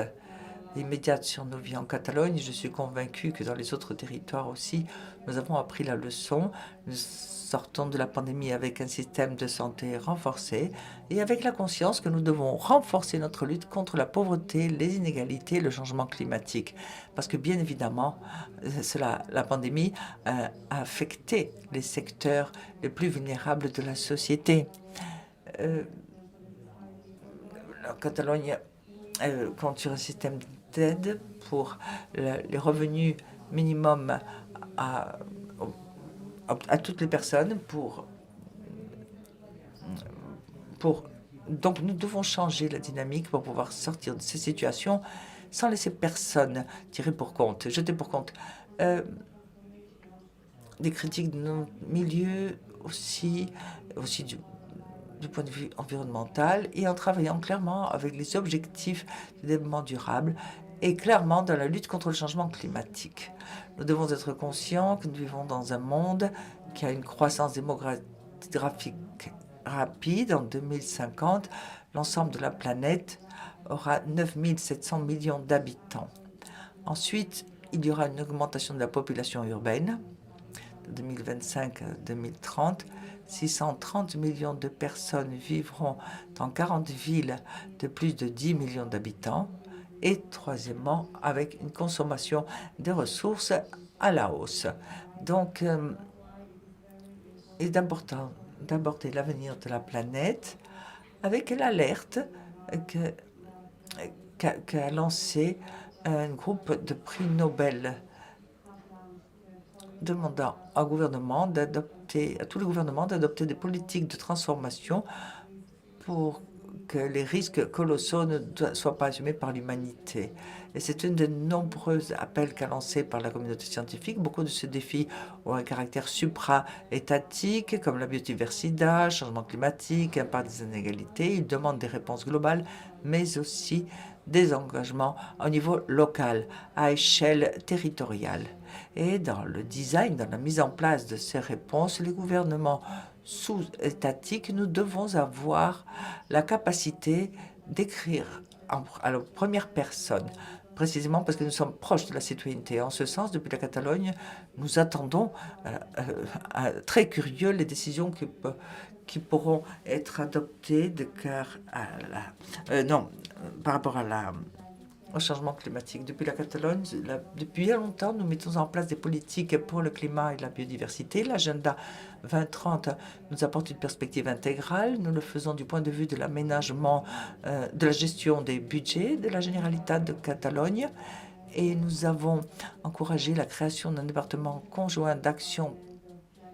immédiate sur nos vies en Catalogne, je suis convaincue que dans les autres territoires aussi, nous avons appris la leçon. Nous sortons de la pandémie avec un système de santé renforcé et avec la conscience que nous devons renforcer notre lutte contre la pauvreté, les inégalités, le changement climatique. Parce que bien évidemment, la pandémie a affecté les secteurs les plus vulnérables de la société. La Catalogne compte sur un système d'aide pour les revenus minimum à, à toutes les personnes donc nous devons changer la dynamique pour pouvoir sortir de ces situations sans laisser personne tirer pour compte, jeter pour compte. Des critiques de nos milieux aussi du point de vue environnemental et en travaillant clairement avec les objectifs de développement durable et clairement dans la lutte contre le changement climatique. Nous devons être conscients que nous vivons dans un monde qui a une croissance démographique rapide. En 2050, l'ensemble de la planète aura 9 700 millions d'habitants. Ensuite, il y aura une augmentation de la population urbaine de 2025 à 2030. 630 millions de personnes vivront dans 40 villes de plus de 10 millions d'habitants. Et troisièmement, avec une consommation de ressources à la hausse. Donc, il est important d'aborder l'avenir de la planète avec l'alerte qu'a lancé un groupe de prix Nobel demandant au gouvernement à tous les gouvernements d'adopter des politiques de transformation pour que les risques colossaux ne soient pas assumés par l'humanité. Et c'est une des nombreux appels qu'a lancé par la communauté scientifique. Beaucoup de ces défis ont un caractère supra-étatique, comme la biodiversité, changement climatique, impact des inégalités. Ils demandent des réponses globales, mais aussi des engagements au niveau local, à échelle territoriale. Et dans le design, dans la mise en place de ces réponses, les gouvernements sous-étatiques, nous devons avoir la capacité d'écrire à la première personne, précisément parce que nous sommes proches de la citoyenneté. En ce sens, depuis la Catalogne, nous attendons très curieux les décisions qui pourront être adoptées de cœur à par rapport au changement climatique. Depuis la Catalogne, depuis longtemps, nous mettons en place des politiques pour le climat et la biodiversité. L'agenda 2030 nous apporte une perspective intégrale. Nous le faisons du point de vue de l'aménagement, de la gestion des budgets de la Généralitat de Catalogne. Et nous avons encouragé la création d'un département conjoint d'action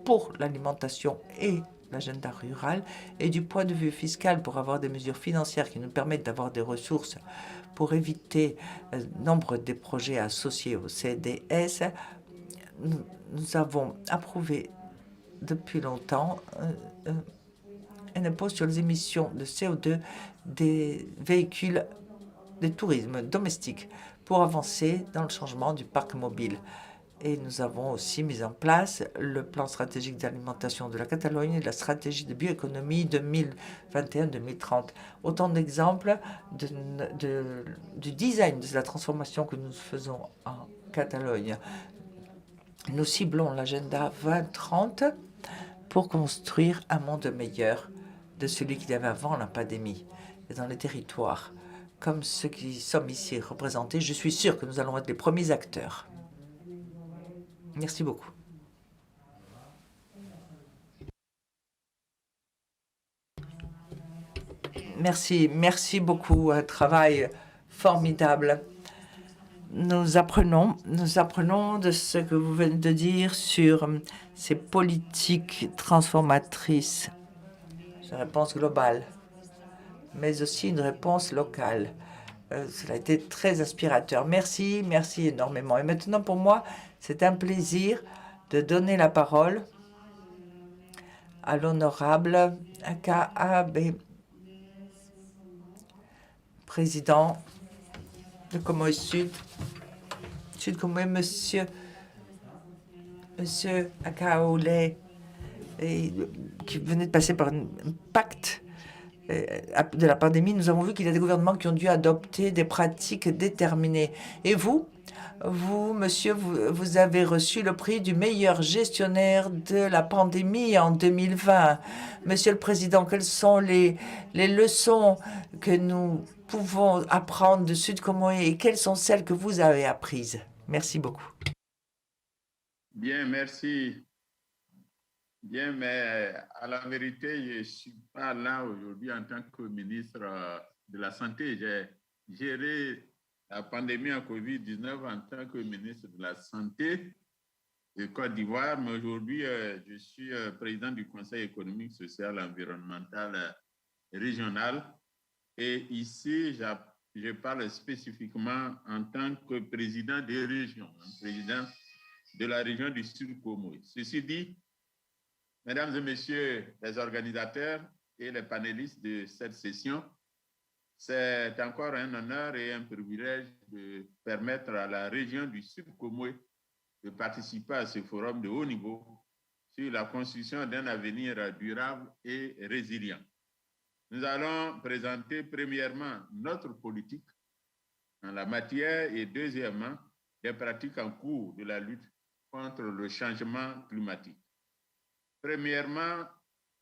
pour l'alimentation et l'agenda rural, et du point de vue fiscal, pour avoir des mesures financières qui nous permettent d'avoir des ressources pour éviter nombre des projets associés au CDS. Nous avons approuvé depuis longtemps un impôt sur les émissions de CO2 des véhicules de tourisme domestique pour avancer dans le changement du parc mobile. Et nous avons aussi mis en place le plan stratégique d'alimentation de la Catalogne et la stratégie de bioéconomie 2021-2030. Autant d'exemples du design de la transformation que nous faisons en Catalogne. Nous ciblons l'agenda 2030 pour construire un monde meilleur de celui qu'il y avait avant la pandémie. Et dans les territoires, comme ceux qui sommes ici représentés, je suis sûr que nous allons être les premiers acteurs. Merci beaucoup. Merci beaucoup. Un travail formidable. Nous apprenons de ce que vous venez de dire sur ces politiques transformatrices, une réponse globale, mais aussi une réponse locale. Cela a été très inspirateur. Merci énormément. Et maintenant, pour moi, c'est un plaisir de donner la parole à l'honorable Akabe, président de Comoé Sud, Comoé, monsieur Akaole, qui venait de passer par un pacte de la pandémie. Nous avons vu qu'il y a des gouvernements qui ont dû adopter des pratiques déterminées. Et vous, monsieur, vous avez reçu le prix du meilleur gestionnaire de la pandémie en 2020. Monsieur le Président, quelles sont les leçons que nous pouvons apprendre de Sud Comoé et quelles sont celles que vous avez apprises? Merci beaucoup. Bien, merci. Bien, mais à la vérité, je ne suis pas là aujourd'hui en tant que ministre de la Santé. J'ai géré la pandémie en COVID-19 en tant que ministre de la Santé de Côte d'Ivoire, mais aujourd'hui, je suis président du Conseil économique, social et environnemental régional. Et ici, je parle spécifiquement en tant que président des régions, président de la région du Sud-Comoé. Ceci dit, mesdames et messieurs les organisateurs et les panélistes de cette session, c'est encore un honneur et un privilège de permettre à la région du Sud-Comoé de participer à ce forum de haut niveau sur la construction d'un avenir durable et résilient. Nous allons présenter premièrement notre politique en la matière et deuxièmement des pratiques en cours de la lutte contre le changement climatique. Premièrement,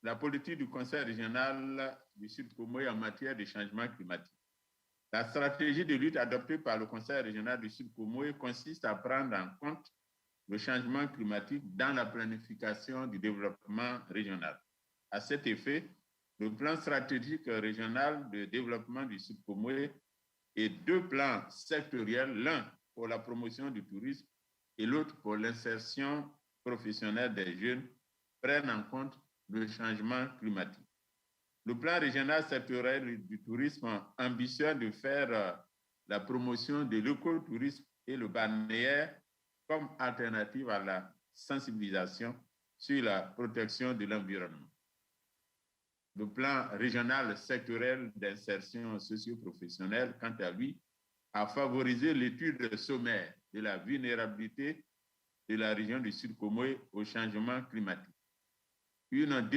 la politique du Conseil régional du Sud-Comoé en matière de changement climatique. La stratégie de lutte adoptée par le Conseil régional du Sud-Comoé consiste à prendre en compte le changement climatique dans la planification du développement régional. À cet effet, le plan stratégique régional de développement du Sud-Comoé et deux plans sectoriels, l'un pour la promotion du tourisme et l'autre pour l'insertion professionnelle des jeunes, prennent en compte le changement climatique. Le plan régional sectoriel du tourisme ambitionne de faire la promotion de l'écotourisme et le balnéaire comme alternative à la sensibilisation sur la protection de l'environnement. Le plan régional sectoriel d'insertion socio-professionnelle, quant à lui, a favorisé l'étude sommaire de la vulnérabilité de la région du Sud-Comoé au changement climatique. Une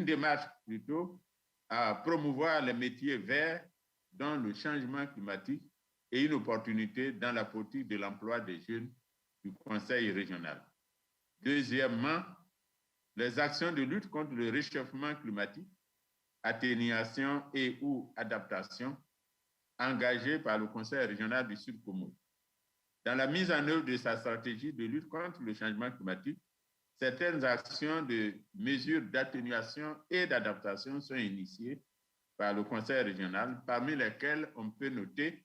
démarche plutôt à promouvoir les métiers verts dans le changement climatique et une opportunité dans la politique de l'emploi des jeunes du Conseil régional. Deuxièmement, les actions de lutte contre le réchauffement climatique, atténuation et ou adaptation engagées par le Conseil régional du Sud-Comoé. Dans la mise en œuvre de sa stratégie de lutte contre le changement climatique, certaines actions de mesures d'atténuation et d'adaptation sont initiées par le Conseil régional, parmi lesquelles on peut noter,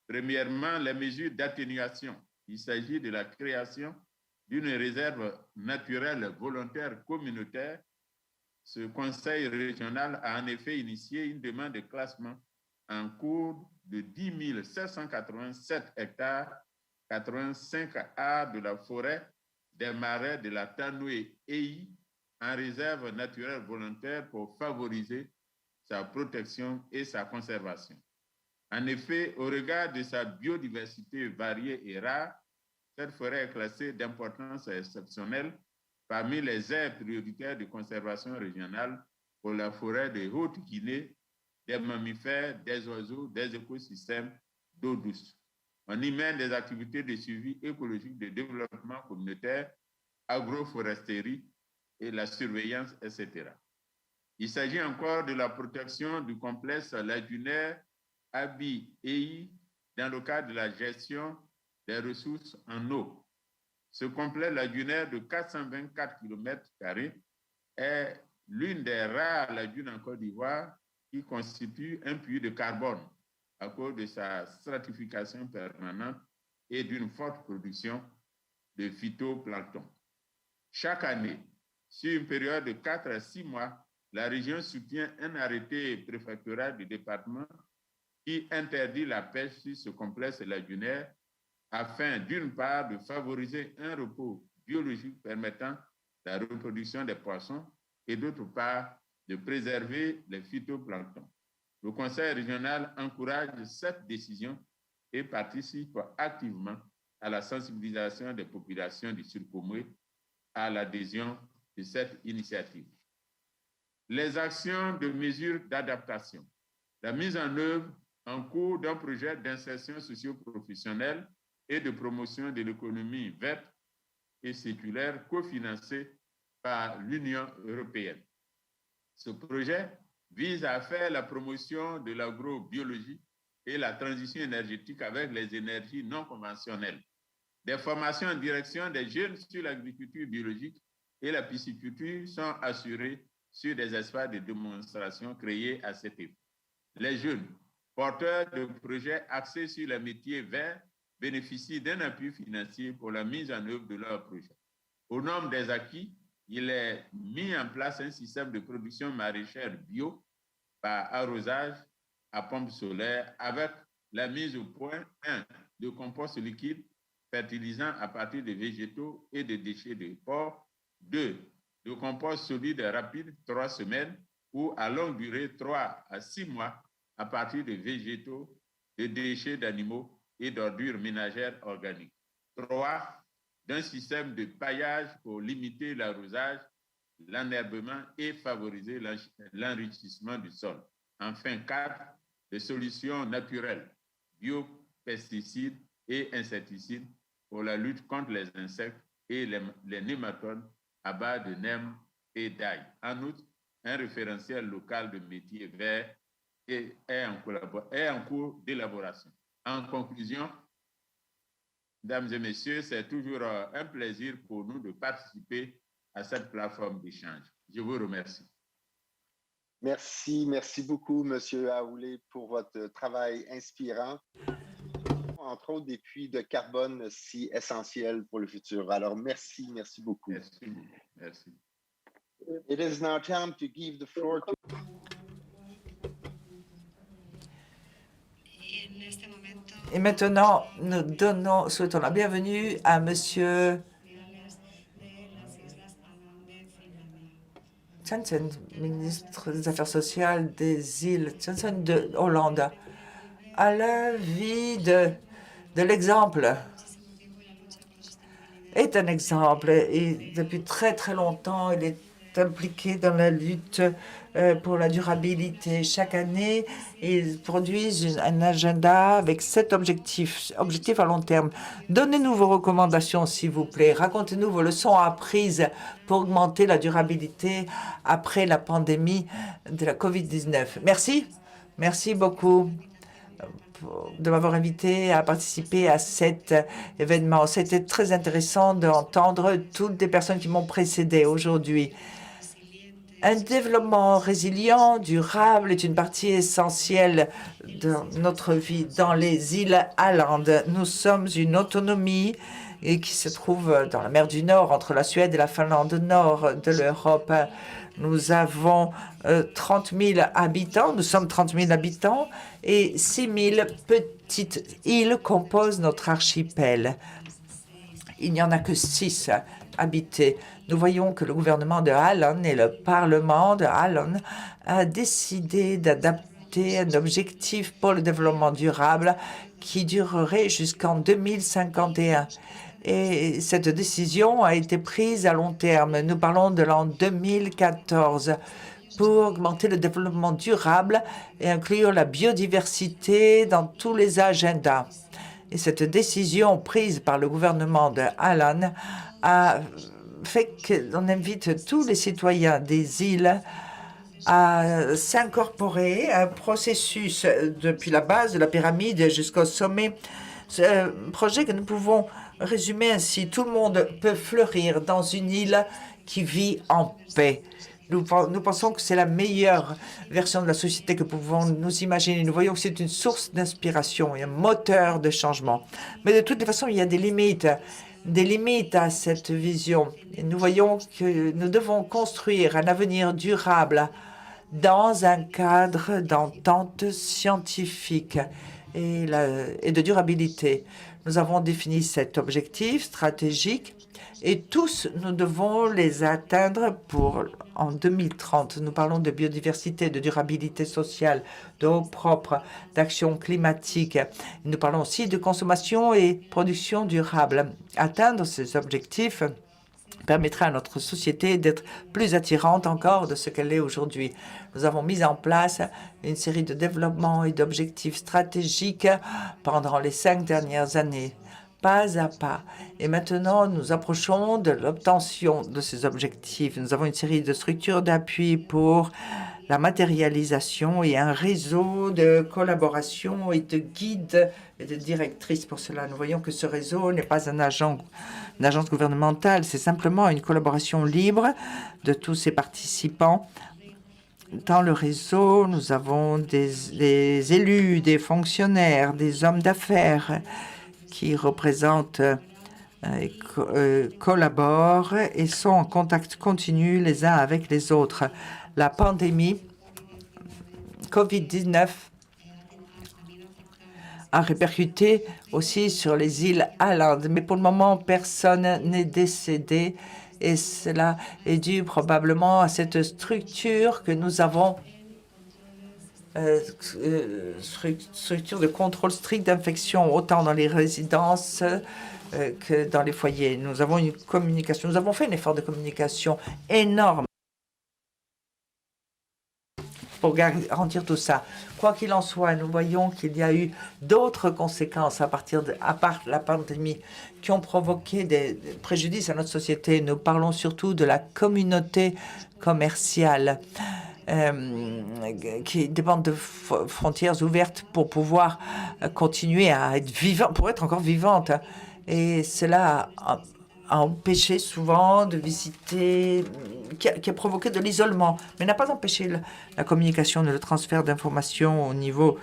premièrement, les mesures d'atténuation. Il s'agit de la création d'une réserve naturelle volontaire communautaire. Ce Conseil régional a en effet initié une demande de classement en cours de 10 787 hectares, 85 arts de la forêt des marais de la Tanoué-Eyi en réserve naturelle volontaire pour favoriser sa protection et sa conservation. En effet, au regard de sa biodiversité variée et rare, cette forêt est classée d'importance exceptionnelle parmi les aires prioritaires de conservation régionale pour la forêt de Haute-Guinée, des mammifères, des oiseaux, des écosystèmes d'eau douce. On y mène des activités de suivi écologique, de développement communautaire, agroforesterie et la surveillance, etc. Il s'agit encore de la protection du complexe lagunaire Abi-Eyi dans le cadre de la gestion des ressources en eau. Ce complexe lagunaire de 424 km² est l'une des rares lagunes en Côte d'Ivoire qui constitue un puits de carbone à cause de sa stratification permanente et d'une forte production de phytoplancton. Chaque année, sur une période de 4 à 6 mois, la région soutient un arrêté préfectoral du département qui interdit la pêche sur ce complexe lagunaire afin, d'une part, de favoriser un repos biologique permettant la reproduction des poissons et, d'autre part, de préserver les phytoplanctons. Le Conseil régional encourage cette décision et participe activement à la sensibilisation des populations du Sud-Comoé à l'adhésion de cette initiative. Les actions de mesures d'adaptation. La mise en œuvre en cours d'un projet d'insertion socio-professionnelle et de promotion de l'économie verte et circulaire cofinancé par l'Union européenne. Ce projet vise à faire la promotion de l'agrobiologie et la transition énergétique avec les énergies non conventionnelles. Des formations en direction des jeunes sur l'agriculture biologique et la pisciculture sont assurées sur des espaces de démonstration créés à cet effet. Les jeunes porteurs de projets axés sur les métiers verts bénéficient d'un appui financier pour la mise en œuvre de leurs projets. Au nombre des acquis, il est mis en place un système de production maraîchère bio par arrosage à pompe solaire avec la mise au point 1 de compost liquide fertilisant à partir de végétaux et de déchets de porc, 2 de compost solide rapide 3 semaines ou à longue durée 3 à 6 mois à partir de végétaux, de déchets d'animaux et d'ordures ménagères organiques. 3 d'un système de paillage pour limiter l'arrosage, l'enherbement et favoriser l'enrichissement du sol. Enfin, 4 des solutions naturelles, biopesticides et insecticides pour la lutte contre les insectes et les nématodes à base de neem et d'ail. En outre, un référentiel local de métiers verts est en cours d'élaboration. En conclusion, mesdames et messieurs, c'est toujours un plaisir pour nous de participer à cette plateforme d'échange. Je vous remercie. Merci beaucoup, Monsieur Aoulé, pour votre travail inspirant. Entre autres, des puits de carbone si essentiels pour le futur. Alors, merci beaucoup. Merci. It is now time to give the floor to... Et maintenant, nous souhaitons la bienvenue à Monsieur Janssen, ministre des Affaires sociales des îles Janssen de Hollande. À la vie de l'exemple est un exemple et depuis très longtemps, il est impliqué dans la lutte pour la durabilité. Chaque année, ils produisent un agenda avec 7 objectifs à long terme. Donnez-nous vos recommandations, s'il vous plaît. Racontez-nous vos leçons apprises pour augmenter la durabilité après la pandémie de la COVID-19. Merci beaucoup de m'avoir invité à participer à cet événement. C'était très intéressant d'entendre toutes les personnes qui m'ont précédé aujourd'hui. Un développement résilient, durable est une partie essentielle de notre vie dans les îles Åland. Nous sommes une autonomie qui se trouve dans la mer du Nord, entre la Suède et la Finlande nord de l'Europe. Nous avons 30 000 habitants, nous sommes 30 000 habitants et 6 000 petites îles composent notre archipel. Il n'y en a que 6 habitées. Nous voyons que le gouvernement de Åland et le Parlement de Åland a décidé d'adapter un objectif pour le développement durable qui durerait jusqu'en 2051. Et cette décision a été prise à long terme. Nous parlons de l'an 2014 pour augmenter le développement durable et inclure la biodiversité dans tous les agendas. Et cette décision prise par le gouvernement de Åland a fait qu'on invite tous les citoyens des îles à s'incorporer à un processus depuis la base de la pyramide jusqu'au sommet. Ce projet que nous pouvons résumer ainsi: tout le monde peut fleurir dans une île qui vit en paix. Nous pensons que c'est la meilleure version de la société que pouvons nous imaginer. Nous voyons que c'est une source d'inspiration et un moteur de changement. Mais de toutes les façons, il y a des limites à cette vision. Et nous voyons que nous devons construire un avenir durable dans un cadre d'entente scientifique et de durabilité. Nous avons défini cet objectif stratégique et tous nous devons les atteindre en 2030. Nous parlons de biodiversité, de durabilité sociale, d'eau propre, d'action climatique. Nous parlons aussi de consommation et production durable. Atteindre ces objectifs permettra à notre société d'être plus attirante encore de ce qu'elle est aujourd'hui. Nous avons mis en place une série de développements et d'objectifs stratégiques pendant les 5 dernières années, pas à pas. Et maintenant, nous approchons de l'obtention de ces objectifs. Nous avons une série de structures d'appui pour la matérialisation et un réseau de collaboration et de guides et de directrices pour cela. Nous voyons que ce réseau n'est pas une agence gouvernementale, c'est simplement une collaboration libre de tous ses participants dans le réseau, nous avons des élus, des fonctionnaires, des hommes d'affaires qui représentent et collaborent et sont en contact continu les uns avec les autres. La pandémie Covid-19 a répercuté aussi sur les îles Åland, mais pour le moment, personne n'est décédé et cela est dû probablement à cette structure que nous avons, structure de contrôle strict d'infection, autant dans les résidences que dans les foyers. Nous avons une communication, nous avons fait un effort de communication énorme pour garantir tout ça. Quoi qu'il en soit, nous voyons qu'il y a eu d'autres conséquences à part la pandémie qui ont provoqué des préjudices à notre société. Nous parlons surtout de la communauté commerciale qui dépendent de frontières ouvertes pour pouvoir continuer à être vivante, pour être encore vivante. Et cela a empêché souvent de visiter, qui a provoqué de l'isolement, mais n'a pas empêché la communication et le transfert d'informations au niveau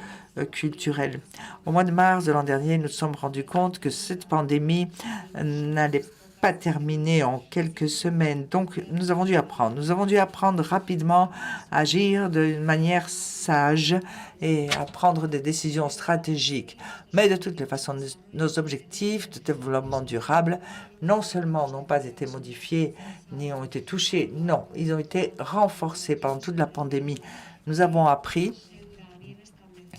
culturel. Au mois de mars de l'an dernier, nous nous sommes rendus compte que cette pandémie n'allait pas terminer en quelques semaines. Donc, nous avons dû apprendre. Nous avons dû apprendre rapidement à agir d'une manière sage et à prendre des décisions stratégiques. Mais de toutes les façons, nos objectifs de développement durable non seulement n'ont pas été modifiés ni ont été touchés, non, ils ont été renforcés pendant toute la pandémie. Nous avons appris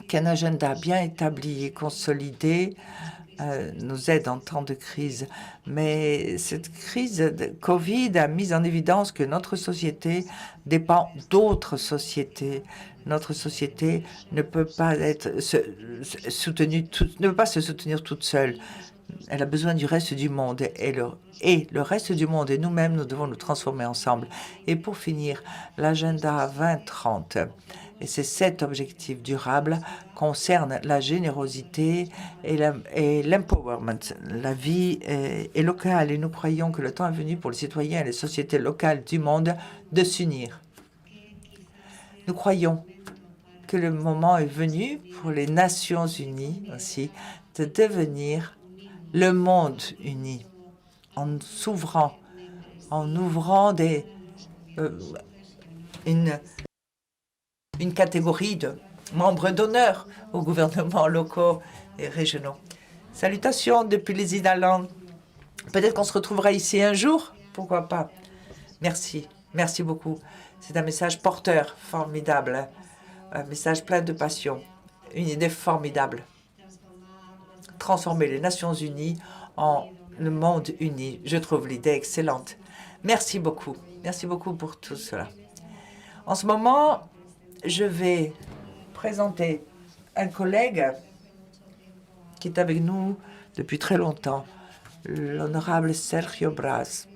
qu'un agenda bien établi et consolidé nous aide en temps de crise. Mais cette crise de Covid a mis en évidence que notre société dépend d'autres sociétés. Notre société ne peut pas se soutenir toute seule. Elle a besoin du reste du monde et le reste du monde et nous-mêmes, nous devons nous transformer ensemble. Et pour finir, l'agenda 2030 et ces 7 objectifs durables concernent la générosité et l'empowerment. La vie est locale et nous croyons que le temps est venu pour les citoyens et les sociétés locales du monde de s'unir. Nous croyons que le moment est venu pour les Nations unies aussi de devenir le monde uni en s'ouvrant, en ouvrant une catégorie de membres d'honneur aux gouvernements locaux et régionaux. Salutations depuis les îles Åland. Peut-être qu'on se retrouvera ici un jour, pourquoi pas. Merci, merci beaucoup. C'est un message porteur, formidable, un message plein de passion, une idée formidable. Transformer les Nations unies en le monde uni. Je trouve l'idée excellente. Merci beaucoup pour tout cela. En ce moment, je vais présenter un collègue qui est avec nous depuis très longtemps, l'honorable Sergio Braz,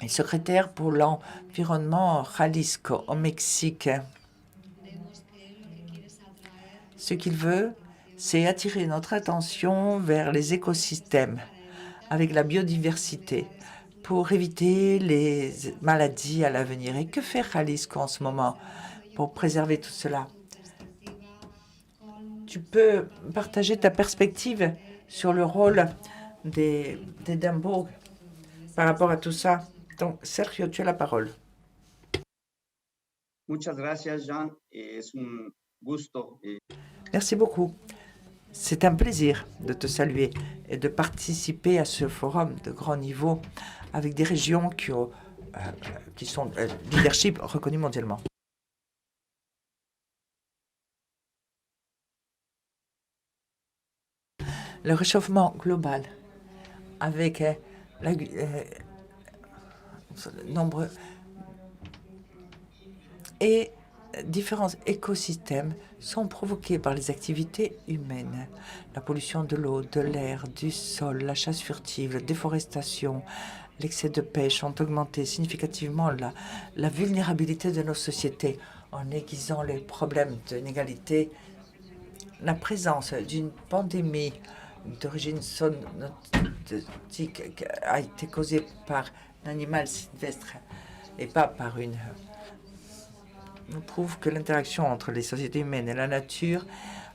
secrétaire pour l'environnement Jalisco au Mexique. Ce qu'il veut, c'est attirer notre attention vers les écosystèmes avec la biodiversité pour éviter les maladies à l'avenir. Et que fait Jalisco en ce moment pour préserver tout cela? Tu peux partager ta perspective sur le rôle d'Édimbourg par rapport à tout ça. Donc, Sergio, tu as la parole. Muchas gracias, Jean. Es un gusto. Merci beaucoup. C'est un plaisir de te saluer et de participer à ce forum de grand niveau avec des régions qui sont leadership reconnues mondialement. Le réchauffement global avec nombreux et différents écosystèmes sont provoqués par les activités humaines. La pollution de l'eau, de l'air, du sol, la chasse furtive, la déforestation, l'excès de pêche ont augmenté significativement la vulnérabilité de nos sociétés en aiguisant les problèmes d'inégalité. La présence d'une pandémie d'origine zoonotique a été causée par un animal sylvestre et pas par une prouve que l'interaction entre les sociétés humaines et la nature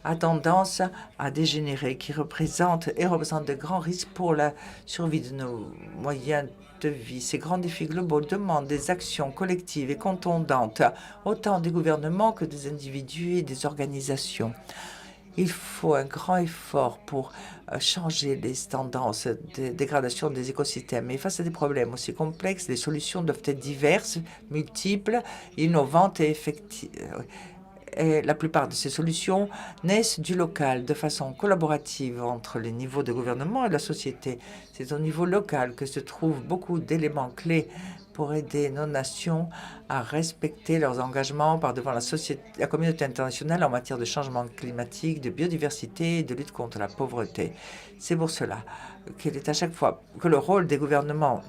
a tendance à dégénérer, qui représente de grands risques pour la survie de nos moyens de vie. Ces grands défis globaux demandent des actions collectives et contondantes, autant des gouvernements que des individus et des organisations. Il faut un grand effort pour changer les tendances de dégradation des écosystèmes. Et face à des problèmes aussi complexes, les solutions doivent être diverses, multiples, innovantes et effectives. Et la plupart de ces solutions naissent du local, de façon collaborative entre les niveaux de gouvernement et la société. C'est au niveau local que se trouvent beaucoup d'éléments clés pour aider nos nations à respecter leurs engagements par devant la communauté internationale en matière de changement climatique, de biodiversité et de lutte contre la pauvreté. C'est pour cela que le rôle des gouvernements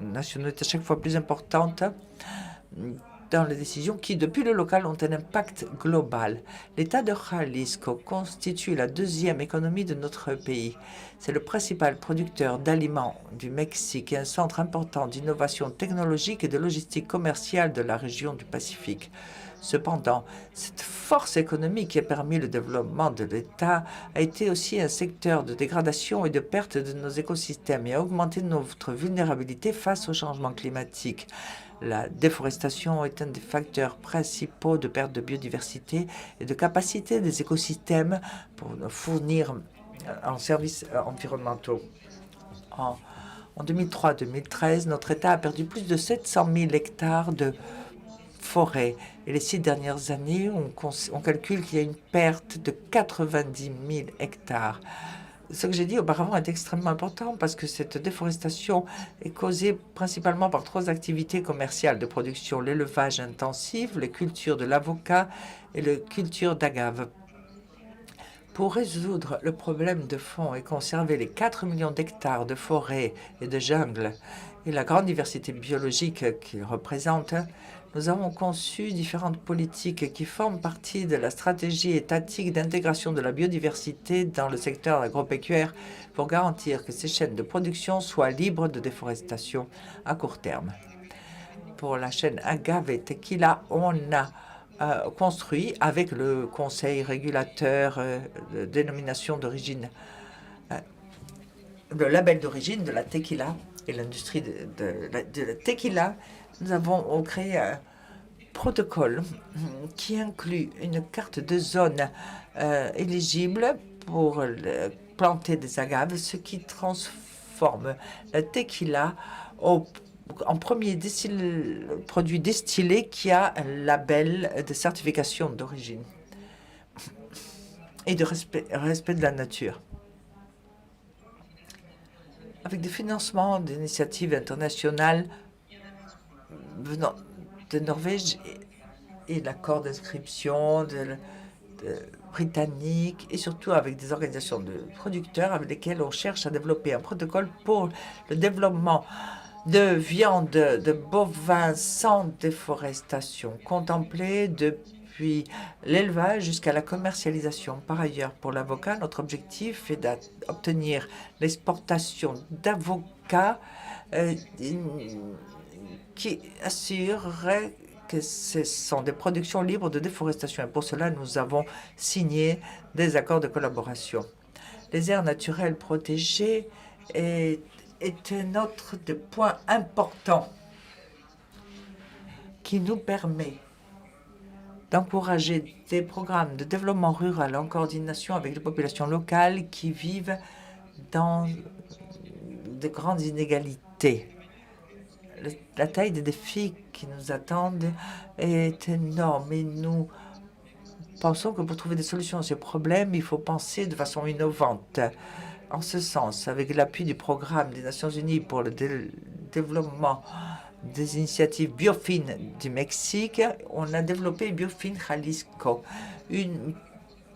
nationaux est à chaque fois plus important dans les décisions qui, depuis le local, ont un impact global. L'État de Jalisco constitue la deuxième économie de notre pays. C'est le principal producteur d'aliments du Mexique et un centre important d'innovation technologique et de logistique commerciale de la région du Pacifique. Cependant, cette force économique qui a permis le développement de l'État a été aussi un secteur de dégradation et de perte de nos écosystèmes et a augmenté notre vulnérabilité face au changement climatique. La déforestation est un des facteurs principaux de perte de biodiversité et de capacité des écosystèmes pour fournir en services environnementaux. En 2003-2013, notre État a perdu plus de 700 000 hectares de forêt. Et les 6 dernières années, on calcule qu'il y a une perte de 90 000 hectares. Ce que j'ai dit auparavant est extrêmement important parce que cette déforestation est causée principalement par 3 activités commerciales de production: l'élevage intensif, les cultures de l'avocat et les cultures d'agave. Pour résoudre le problème de fond et conserver les 4 millions d'hectares de forêt et de jungle et la grande diversité biologique qu'ils représentent, nous avons conçu différentes politiques qui forment partie de la stratégie étatique d'intégration de la biodiversité dans le secteur agropecuaire pour garantir que ces chaînes de production soient libres de déforestation à court terme. Pour la chaîne agave et tequila, on a construit avec le Conseil régulateur de dénomination d'origine, le label d'origine de la tequila et l'industrie de la tequila. Nous avons créé un protocole qui inclut une carte de zone éligible pour planter des agaves, ce qui transforme la tequila en premier produit distillé qui a un label de certification d'origine et de respect de la nature. Avec des financements d'initiatives internationales venant de Norvège et l'accord d'inscription britannique, et surtout avec des organisations de producteurs avec lesquelles on cherche à développer un protocole pour le développement de viande de bovins sans déforestation, contemplé depuis l'élevage jusqu'à la commercialisation. Par ailleurs, pour l'avocat, notre objectif est d'obtenir l'exportation d'avocats qui assurerait que ce sont des productions libres de déforestation. Et pour cela, nous avons signé des accords de collaboration. Les aires naturelles protégées est un autre des points importants qui nous permet d'encourager des programmes de développement rural en coordination avec les populations locales qui vivent dans de grandes inégalités. La taille des défis qui nous attendent est énorme et nous pensons que pour trouver des solutions à ces problèmes, il faut penser de façon innovante. En ce sens, avec l'appui du programme des Nations Unies pour le développement des initiatives Biofin du Mexique, on a développé Biofin Jalisco,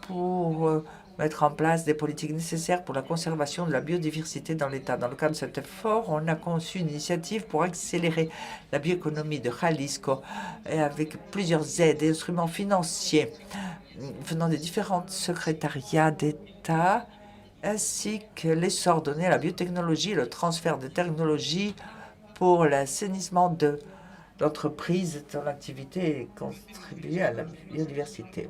pour mettre en place des politiques nécessaires pour la conservation de la biodiversité dans l'État. Dans le cadre de cet effort, on a conçu une initiative pour accélérer la bioéconomie de Jalisco et avec plusieurs aides et instruments financiers venant des différents secrétariats d'État, ainsi que l'essor donné à la biotechnologie et le transfert de technologies pour l'assainissement de l'entreprise dans l'activité et contribuer à la biodiversité.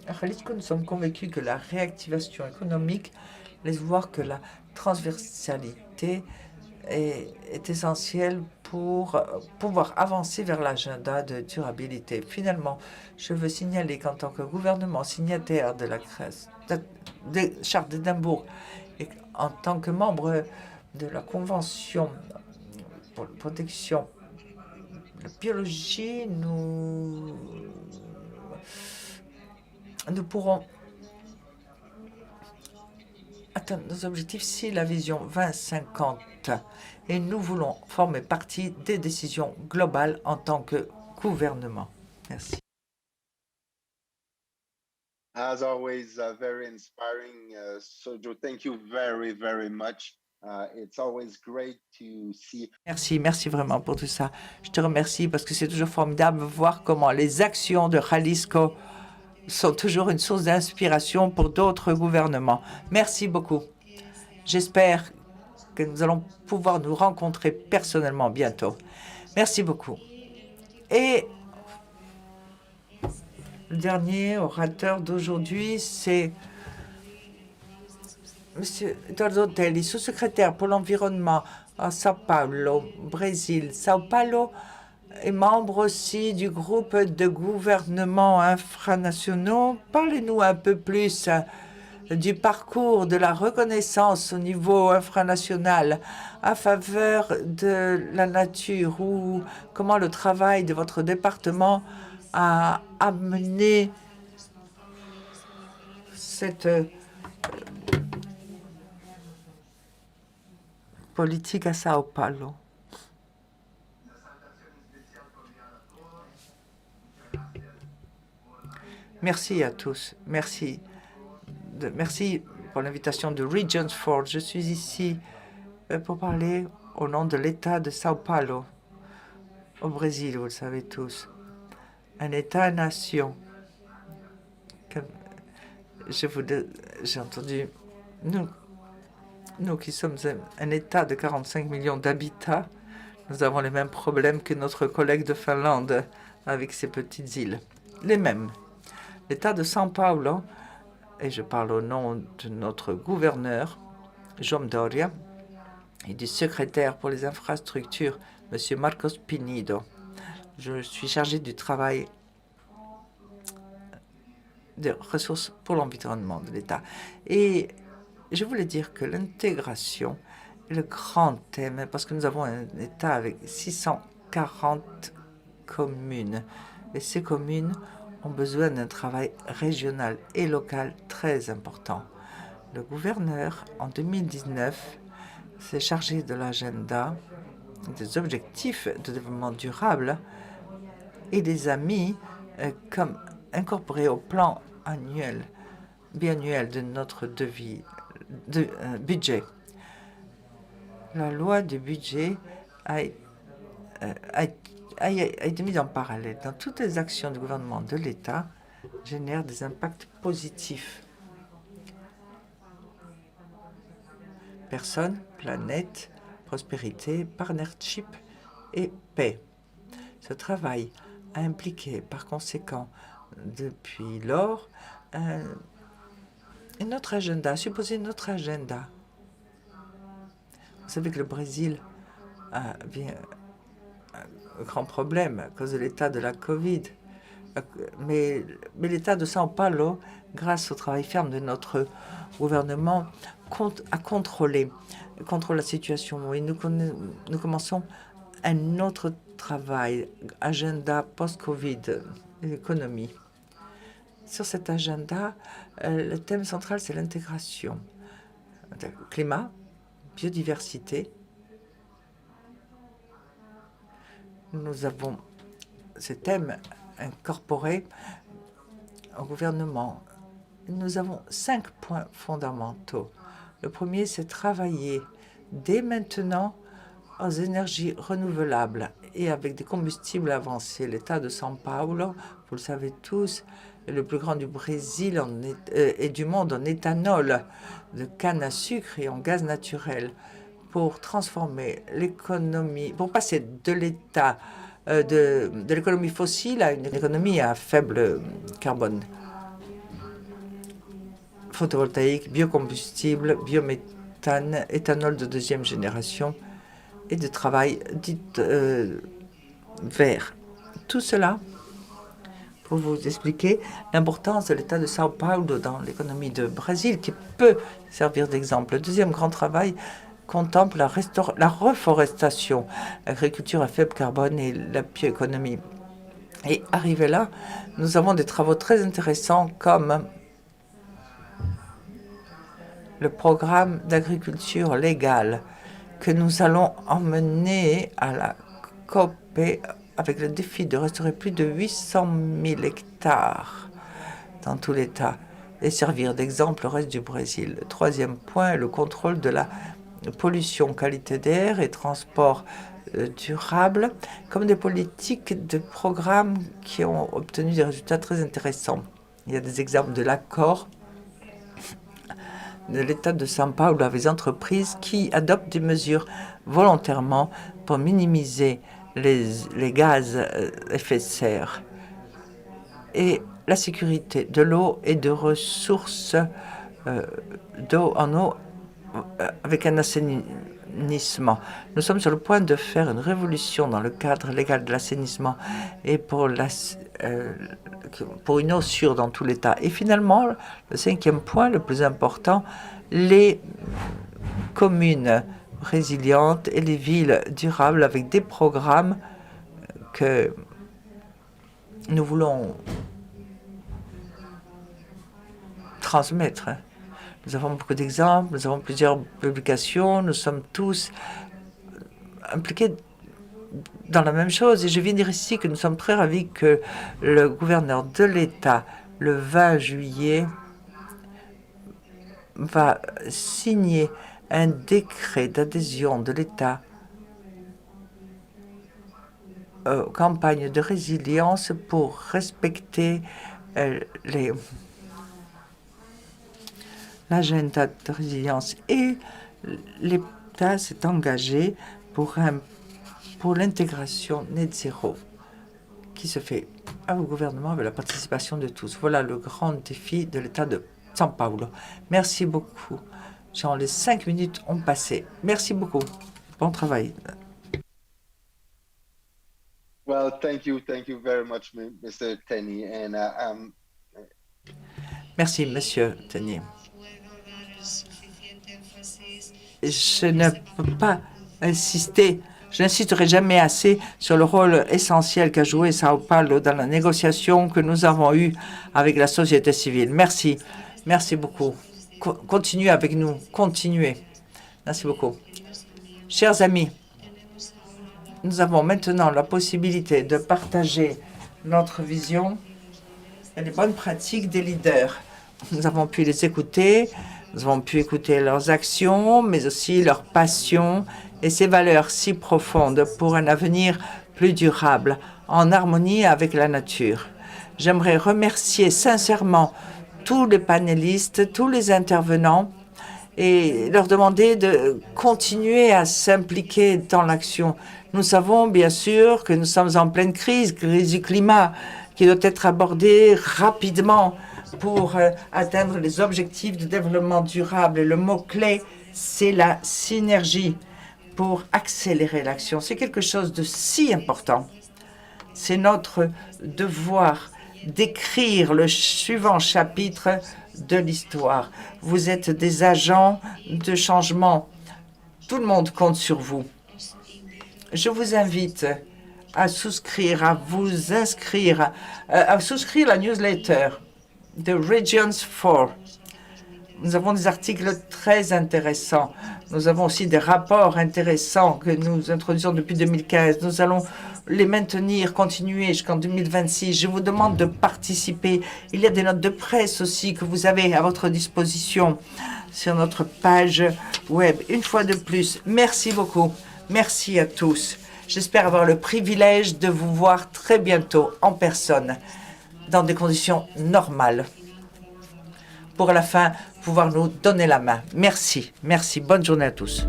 À Jalisco, nous sommes convaincus que la réactivation économique laisse voir que la transversalité est essentielle pour pouvoir avancer vers l'agenda de durabilité. Finalement, je veux signaler qu'en tant que gouvernement signataire de la charte d'Édimbourg et en tant que membre de la Convention pour la protection de la biologie, nous pourrons atteindre nos objectifs si la vision 2050 et nous voulons former partie des décisions globales en tant que gouvernement. Merci. As always, very inspiring, Sojo. Thank you very, very much. It's always great to see. Merci vraiment pour tout ça. Je te remercie parce que c'est toujours formidable de voir comment les actions de Jalisco sont toujours une source d'inspiration pour d'autres gouvernements. Merci beaucoup. J'espère que nous allons pouvoir nous rencontrer personnellement bientôt. Merci beaucoup. Et le dernier orateur d'aujourd'hui, c'est M. Eduardo Telli, sous-secrétaire pour l'environnement à Sao Paulo, Brésil. Sao Paulo est membre aussi du groupe de gouvernements infranationaux. Parlez-nous un peu plus du parcours de la reconnaissance au niveau infranational à faveur de la nature ou comment le travail de votre département a amené cette politique à Sao Paulo. Merci à tous. Merci pour l'invitation de Regions Ford. Je suis ici pour parler au nom de l'État de Sao Paulo, au Brésil, vous le savez tous. Un État-nation. J'ai entendu, nous qui sommes un État de 45 millions d'habitants, nous avons les mêmes problèmes que notre collègue de Finlande avec ses petites îles. Les mêmes. L'État de São Paulo, et je parle au nom de notre gouverneur, João Doria, et du secrétaire pour les infrastructures, M. Marcos Pinido. Je suis chargé du travail des ressources pour l'environnement de l'État. Et je voulais dire que l'intégration est le grand thème, parce que nous avons un État avec 640 communes. Et ces communes ont besoin d'un travail régional et local très important. Le gouverneur, en 2019, s'est chargé de l'agenda des objectifs de développement durable et les a mis comme incorporés au plan biannuel de notre budget. La loi du budget a été mise en parallèle. Dans toutes les actions du gouvernement de l'État génèrent des impacts positifs. Personne, planète, prospérité, partnership et paix. Ce travail a impliqué par conséquent depuis lors notre agenda, supposé notre agenda. Vous savez que le Brésil a bien un grand problème à cause de l'état de la Covid. Mais l'état de São Paulo, grâce au travail ferme de notre gouvernement, a contrôle la situation. Et nous commençons un autre travail, agenda post-Covid, l'économie. Sur cet agenda, le thème central, c'est l'intégration. Climat, biodiversité. Nous avons ces thèmes incorporés au gouvernement. Nous avons 5 points fondamentaux. Le premier, c'est travailler dès maintenant aux énergies renouvelables et avec des combustibles avancés. L'État de São Paulo, vous le savez tous, est le plus grand du Brésil et du monde en éthanol, de canne à sucre et en gaz naturel. Pour transformer l'économie, pour passer de l'état de l'économie fossile à une économie à faible carbone. Photovoltaïque, biocombustible, biométhane, éthanol de deuxième génération et de travail dit vert. Tout cela pour vous expliquer l'importance de l'État de São Paulo dans l'économie du Brésil, qui peut servir d'exemple. Le deuxième grand travail contemple la reforestation, l'agriculture à faible carbone et la bioéconomie. Et arrivé là, nous avons des travaux très intéressants comme le programme d'agriculture légale que nous allons emmener à la COP avec le défi de restaurer plus de 800 000 hectares dans tout l'État et servir d'exemple au reste du Brésil. Le troisième point est le contrôle de la pollution, qualité d'air et transport durable, comme des politiques de programmes qui ont obtenu des résultats très intéressants. Il y a des exemples de l'accord de l'État de São Paulo avec les entreprises qui adoptent des mesures volontairement pour minimiser les gaz à effet de serre et la sécurité de l'eau et de ressources d'eau en eau avec un assainissement. Nous sommes sur le point de faire une révolution dans le cadre légal de l'assainissement et pour une eau sûre dans tout l'État. Et finalement, le cinquième point, le plus important, les communes résilientes et les villes durables avec des programmes que nous voulons transmettre. Nous avons beaucoup d'exemples, nous avons plusieurs publications, nous sommes tous impliqués dans la même chose. Et je viens dire ici que nous sommes très ravis que le gouverneur de l'État, le 20 juillet, va signer un décret d'adhésion de l'État aux campagnes de résilience pour respecter l'agenda de résilience. Et l'État s'est engagé pour l'intégration net zéro qui se fait au gouvernement avec la participation de tous. Voilà le grand défi de l'État de São Paulo. Merci beaucoup. Genre, les 5 minutes ont passé. Merci beaucoup. Bon travail. Well, thank you very much, Mr. Tenney. And merci, Monsieur Tenney. Je ne peux pas insister. Je n'insisterai jamais assez sur le rôle essentiel qu'a joué São Paulo dans la négociation que nous avons eue avec la société civile. Merci. Merci beaucoup. Continuez avec nous. Continuez. Merci beaucoup. Chers amis, nous avons maintenant la possibilité de partager notre vision et les bonnes pratiques des leaders. Nous avons pu les écouter, nous avons pu écouter leurs actions, mais aussi leurs passions et ces valeurs si profondes pour un avenir plus durable, en harmonie avec la nature. J'aimerais remercier sincèrement tous les panélistes, tous les intervenants et leur demander de continuer à s'impliquer dans l'action. Nous savons bien sûr que nous sommes en pleine crise du climat, qui doit être abordée rapidement pour atteindre les objectifs de développement durable. Et le mot-clé, c'est la synergie pour accélérer l'action. C'est quelque chose de si important. C'est notre devoir d'écrire le suivant chapitre de l'histoire. Vous êtes des agents de changement. Tout le monde compte sur vous. Je vous invite à souscrire, à vous inscrire, à souscrire la newsletter de Regions 4. Nous avons des articles très intéressants. Nous avons aussi des rapports intéressants que nous introduisons depuis 2015. Nous allons les maintenir, continuer jusqu'en 2026. Je vous demande de participer. Il y a des notes de presse aussi que vous avez à votre disposition sur notre page web. Une fois de plus, merci beaucoup. Merci à tous. J'espère avoir le privilège de vous voir très bientôt en personne, dans des conditions normales. Pour à la fin, pouvoir nous donner la main. Merci. Merci. Bonne journée à tous.